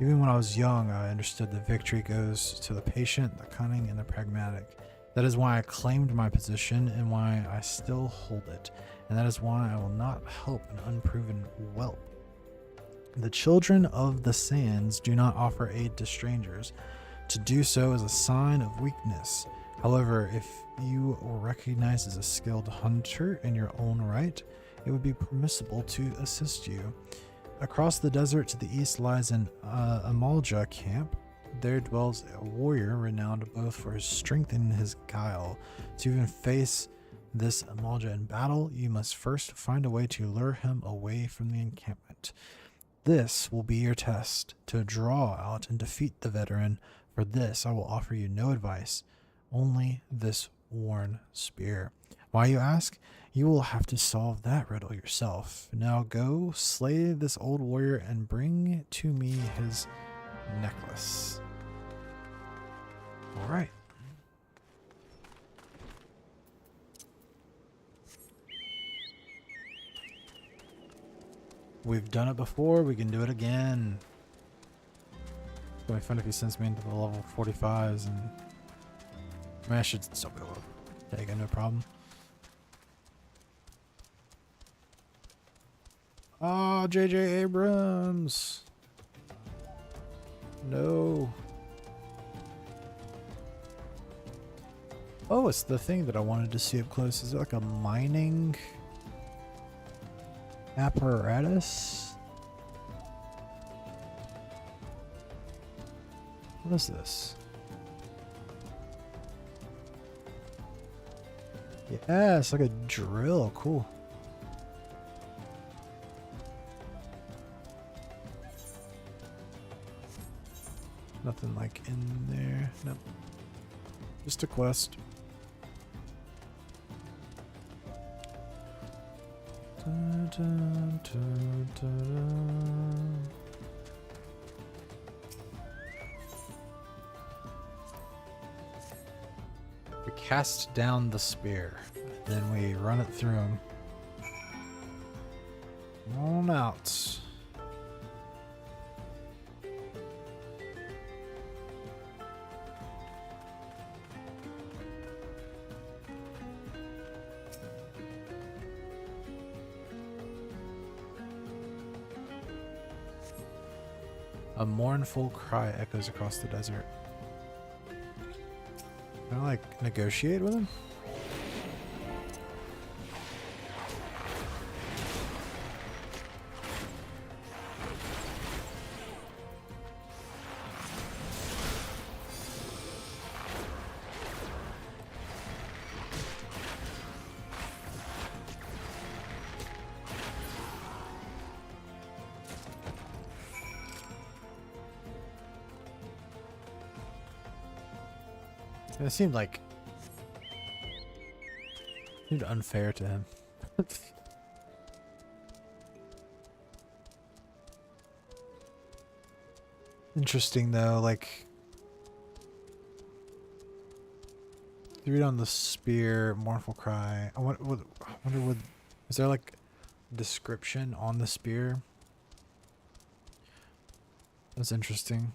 Even when I was young, I understood that victory goes to the patient, the cunning, and the pragmatic. That is why I claimed my position and why I still hold it. And that is why I will not help an unproven whelp. The children of the sands do not offer aid to strangers. To do so is a sign of weakness. However, if you were recognized as a skilled hunter in your own right, it would be permissible to assist you. Across the desert to the east lies an Amalja camp. There dwells a warrior renowned both for his strength and his guile. To even face this Amalja in battle, you must first find a way to lure him away from the encampment. This will be your test, to draw out and defeat the veteran. For this I will offer you no advice, only this worn spear. Why, you ask? You will have to solve that riddle yourself. Now go, slay this old warrior, and bring to me his necklace. All right. We've done it before, we can do it again. It's gonna be fun if he sends me into the level 45s, and I mean, I should still be able to take it, no problem. Oh, J.J. Abrams. No. Oh, it's the thing that I wanted to see up close. Is it like a mining apparatus? What is this? Yeah, it's like a drill. Cool. Nothing like in there. Nope. Just a quest. Dun, dun, dun, dun. We cast down the spear, then we run it through him. On out. A mournful cry echoes across the desert. Can I like negotiate with him? It seemed unfair to him. Interesting though, like you read on the spear, mournful cry. I wonder would is there like description on the spear? That's interesting.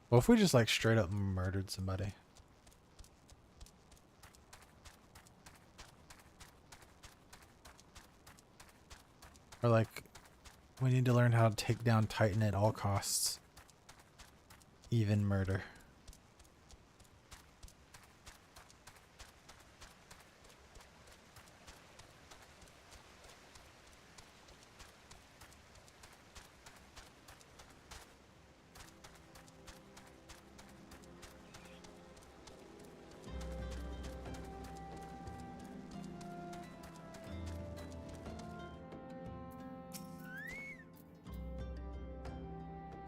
What if we just like straight up murdered somebody? Or like, we need to learn how to take down Titan at all costs. Even murder.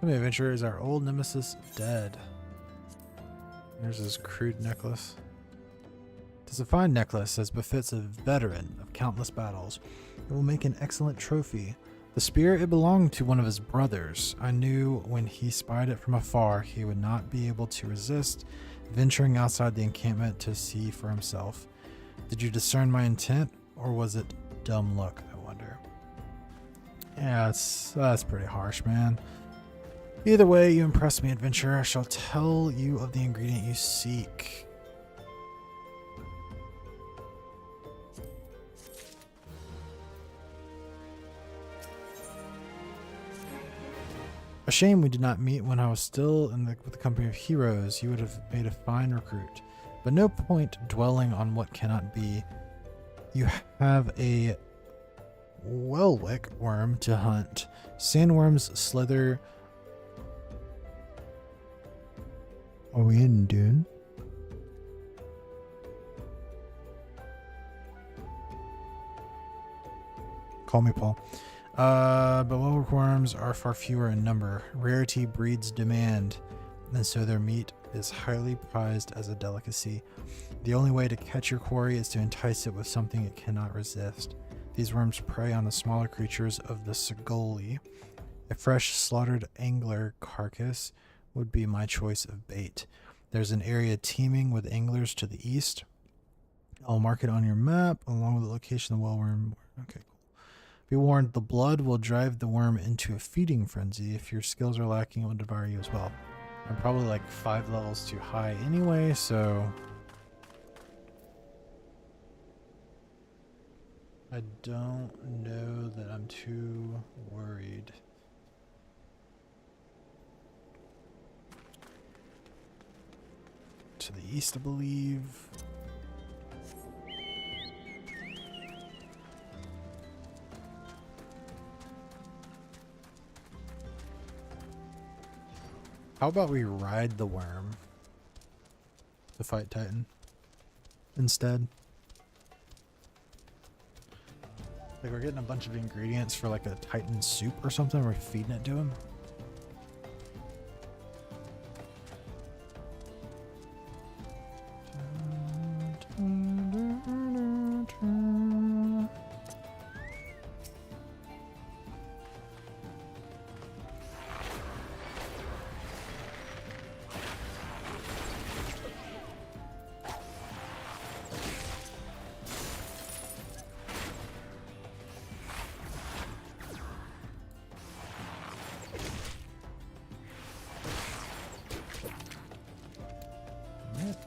The adventurer is our old nemesis dead. There's his crude necklace. Tis a fine necklace, as befits a veteran of countless battles. It will make an excellent trophy. The spear, it belonged to one of his brothers. I knew when he spied it from afar, he would not be able to resist venturing outside the encampment to see for himself. Did you discern my intent, or was it dumb luck, I wonder? Yeah, that's pretty harsh, man. Either way, you impress me, adventurer. I shall tell you of the ingredient you seek. A shame we did not meet when I was still with the company of heroes. You would have made a fine recruit. But no point dwelling on what cannot be. You have a Welwick worm to hunt. Sandworms slither. Are we in Dune? Call me Paul. But Welwick worms are far fewer in number. Rarity breeds demand, and so their meat is highly prized as a delicacy. The only way to catch your quarry is to entice it with something it cannot resist. These worms prey on the smaller creatures of the Sigoli. A fresh slaughtered angler carcass would be my choice of bait. There's an area teeming with anglers to the east. I'll mark it on your map along with the location of the wellworm. Okay, cool. Be warned, the blood will drive the worm into a feeding frenzy. If your skills are lacking, it will devour you as well. I'm probably like 5 levels too high anyway, so I don't know that I'm too worried. To the east, I believe. How about we ride the worm to fight Titan instead? Like we're getting a bunch of ingredients for like a Titan soup or something. We're feeding it to him.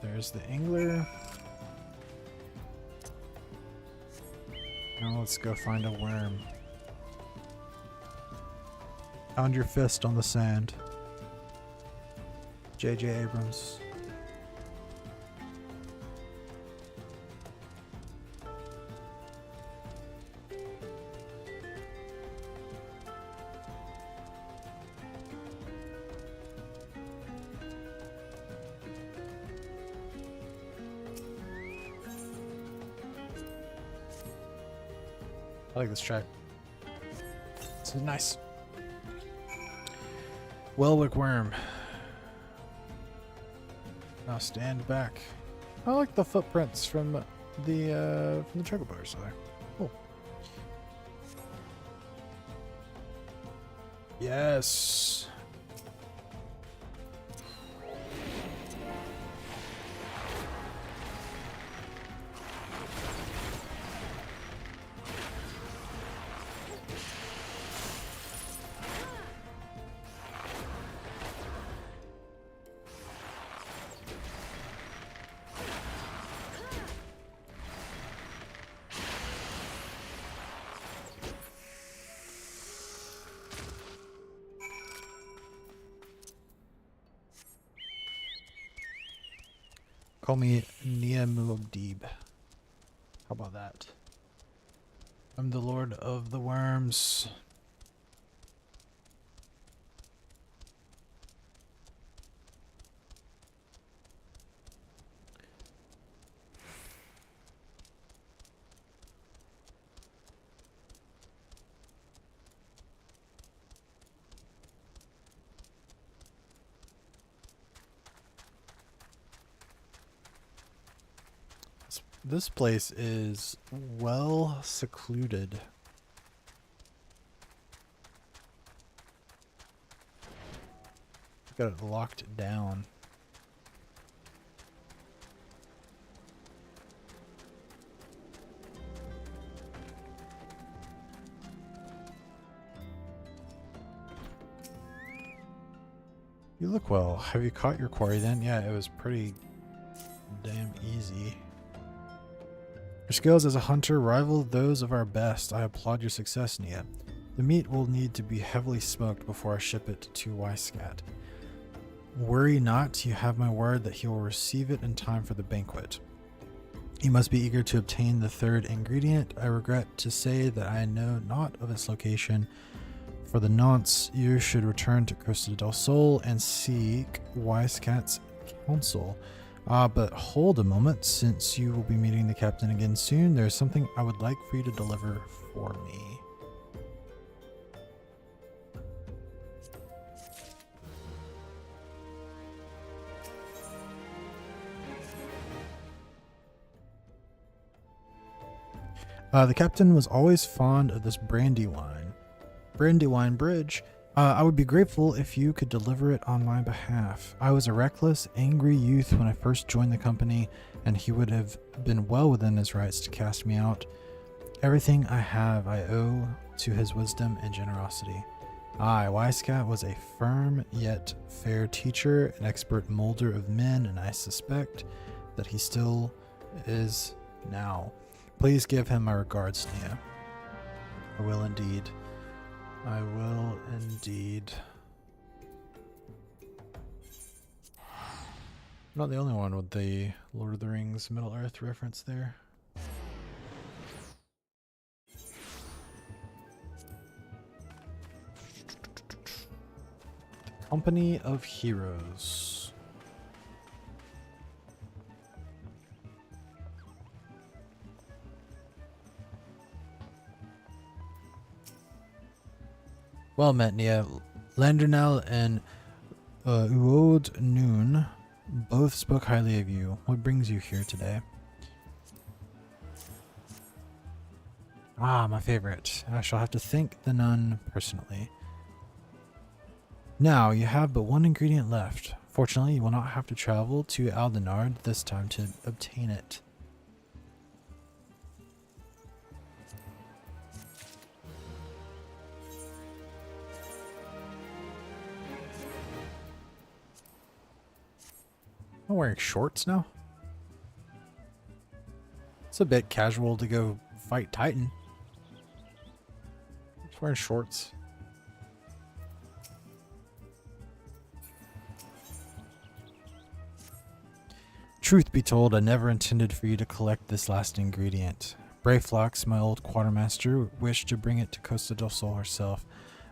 There's the angler. Now let's go find a worm. Pound your fist on the sand. J.J. Abrams. I like this track. This is nice. Welwick worm. stand back. I like the footprints from the chocobos there. Cool. Yes. Call me Nia Muad'Dib. How about that? I'm the Lord of the Worms. This place is well secluded. Got it locked down. You look well. Have you caught your quarry then? Yeah, it was pretty damn easy. Your skills as a hunter rival those of our best. I applaud your success, Nia. The meat will need to be heavily smoked before I ship it to Wyscat. Worry not, you have my word that he will receive it in time for the banquet. You must be eager to obtain the third ingredient. I regret to say that I know not of its location. For the nonce, you should return to Costa del Sol and seek Wyscat's counsel. But hold a moment, since you will be meeting the captain again soon, there's something I would like for you to deliver for me. The captain was always fond of this Brandywine Bridge. I would be grateful if you could deliver it on my behalf. I was a reckless, angry youth when I first joined the company, and he would have been well within his rights to cast me out. Everything I have I owe to his wisdom and generosity. Wyscat was a firm yet fair teacher, an expert molder of men, and I suspect that he still is now. Please give him my regards, Nia. I will indeed. I will indeed. I'm not the only one with the Lord of the Rings Middle Earth reference there. Company of Heroes. Well met, Nia. Landernell and Uod Noon both spoke highly of you. What brings you here today? My favorite. I shall have to thank the nun personally. Now, you have but one ingredient left. Fortunately, you will not have to travel to Aldenard this time to obtain it. I'm wearing shorts now. It's a bit casual to go fight Titan. Just wearing shorts. Truth be told, I never intended for you to collect this last ingredient. Brayflox, my old quartermaster, wished to bring it to Costa del Sol herself.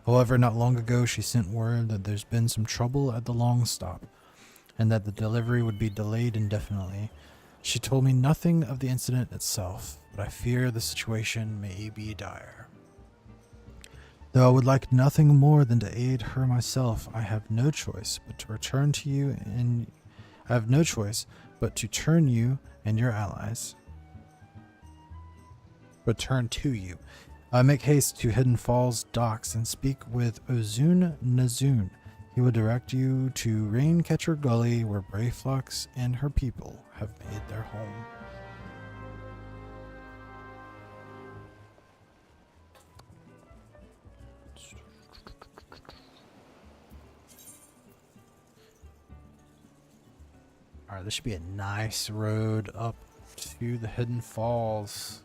However, not long ago she sent word that there's been some trouble at the Long Stop, and that the delivery would be delayed indefinitely. She told me nothing of the incident itself, but I fear the situation may be dire. Though I would like nothing more than to aid her myself, I have no choice but to return to you, and I have no choice but to turn you and your allies. Return to you. Make haste to Hidden Falls docks and speak with Ozun Nazun. He will direct you to Raincatcher Gully, where Brayflux and her people have made their home. Alright, this should be a nice road up to the Hidden Falls.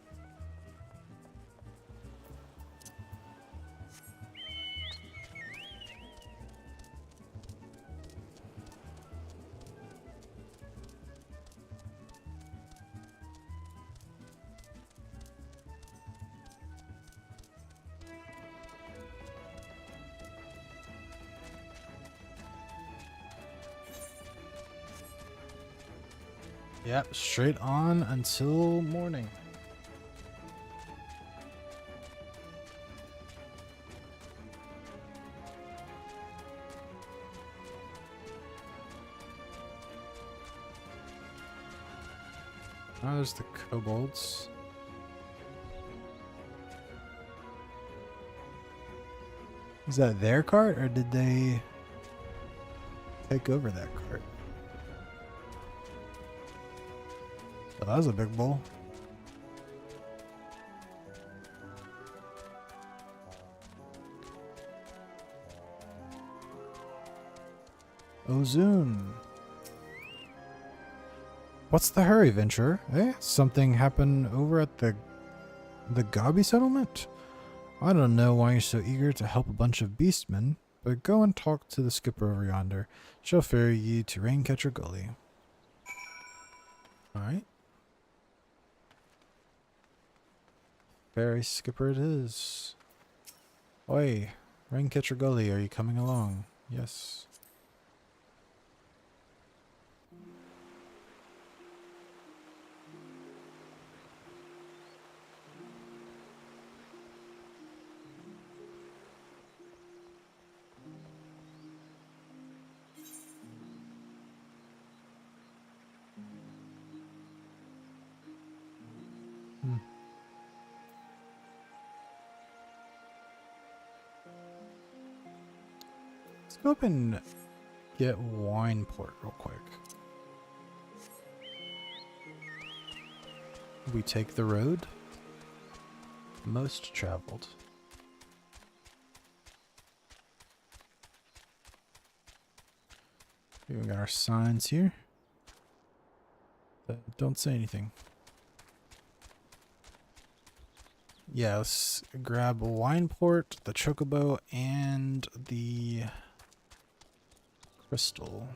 Yep, straight on until morning. Oh, there's the kobolds. Is that their cart, or did they take over that cart? Oh, that was a big bowl. Ozun. What's the hurry, Venturer? Eh? Something happened over at the Gabi settlement? I don't know why you're so eager to help a bunch of beastmen, but go and talk to the skipper over yonder. She'll ferry you to Raincatcher Gully. Alright. Ferry skipper it is. Oi, Raincatcher Gully, are you coming along? Yes. Let's go up and get Wineport real quick. We take the road most traveled. We got our signs here that don't say anything. Yeah, let's grab Wineport, the Chocobo, and the crystal.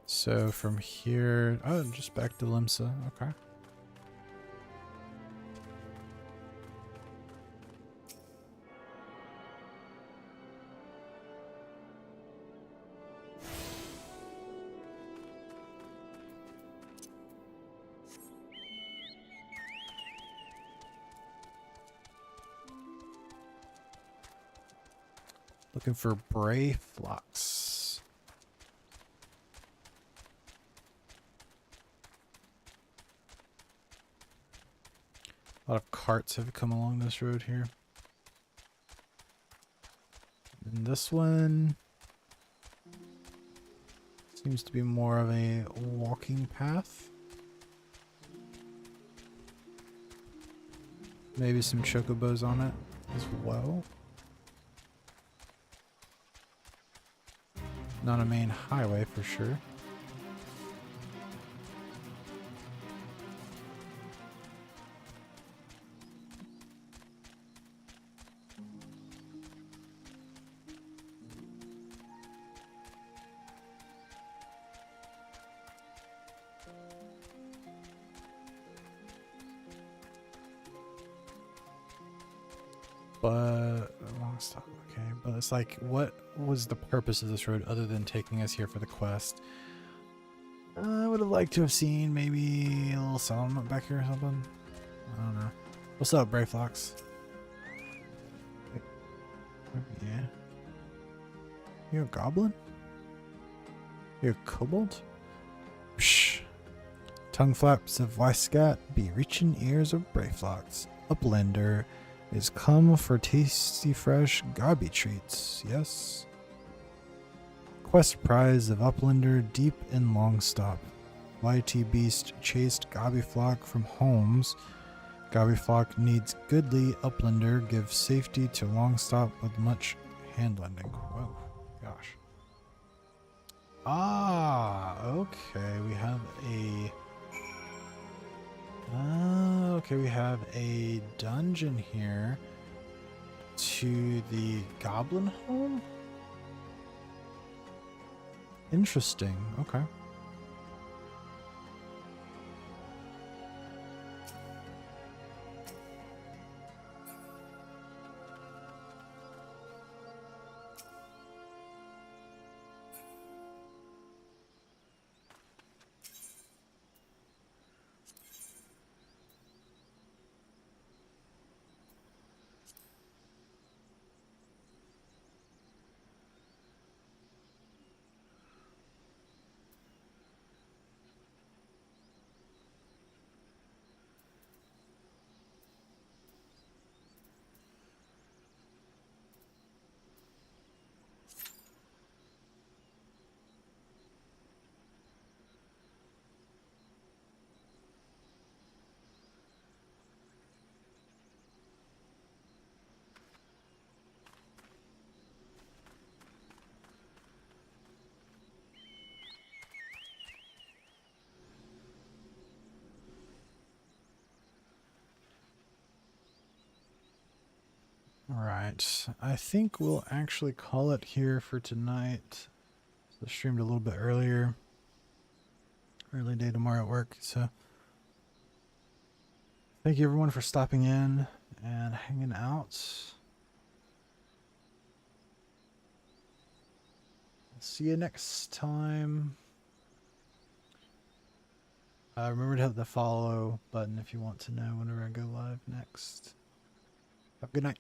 So from here, oh, just back to Limsa. Okay. Looking for Brayflux. A lot of carts have come along this road here. And this one seems to be more of a walking path. Maybe some chocobos on it as well. Not a main highway for sure. But long stop, okay. But it's like, what was the purpose of this road other than taking us here for the quest? I would have liked to have seen maybe a little settlement back here or something. I don't know. What's up, Brayflux? Yeah. You a goblin? You a kobold? Psh. Tongue flaps of Wyscat be reaching ears of Brayflox. Uplander is come for tasty fresh gobby treats, yes? Quest prize of Uplander deep in Longstop. YT beast chased Gobbyflock from Holmes. Gobbyflock needs goodly Uplander gives safety to Longstop with much handlending. Whoa, gosh. Ah, okay, we have a... okay, we have a dungeon here to the Goblin Home? Interesting, okay. Alright, I think we'll actually call it here for tonight. So streamed a little bit earlier. Early day tomorrow at work, so thank you everyone for stopping in and hanging out. See you next time. Remember to hit the follow button if you want to know whenever I go live next. Have a good night.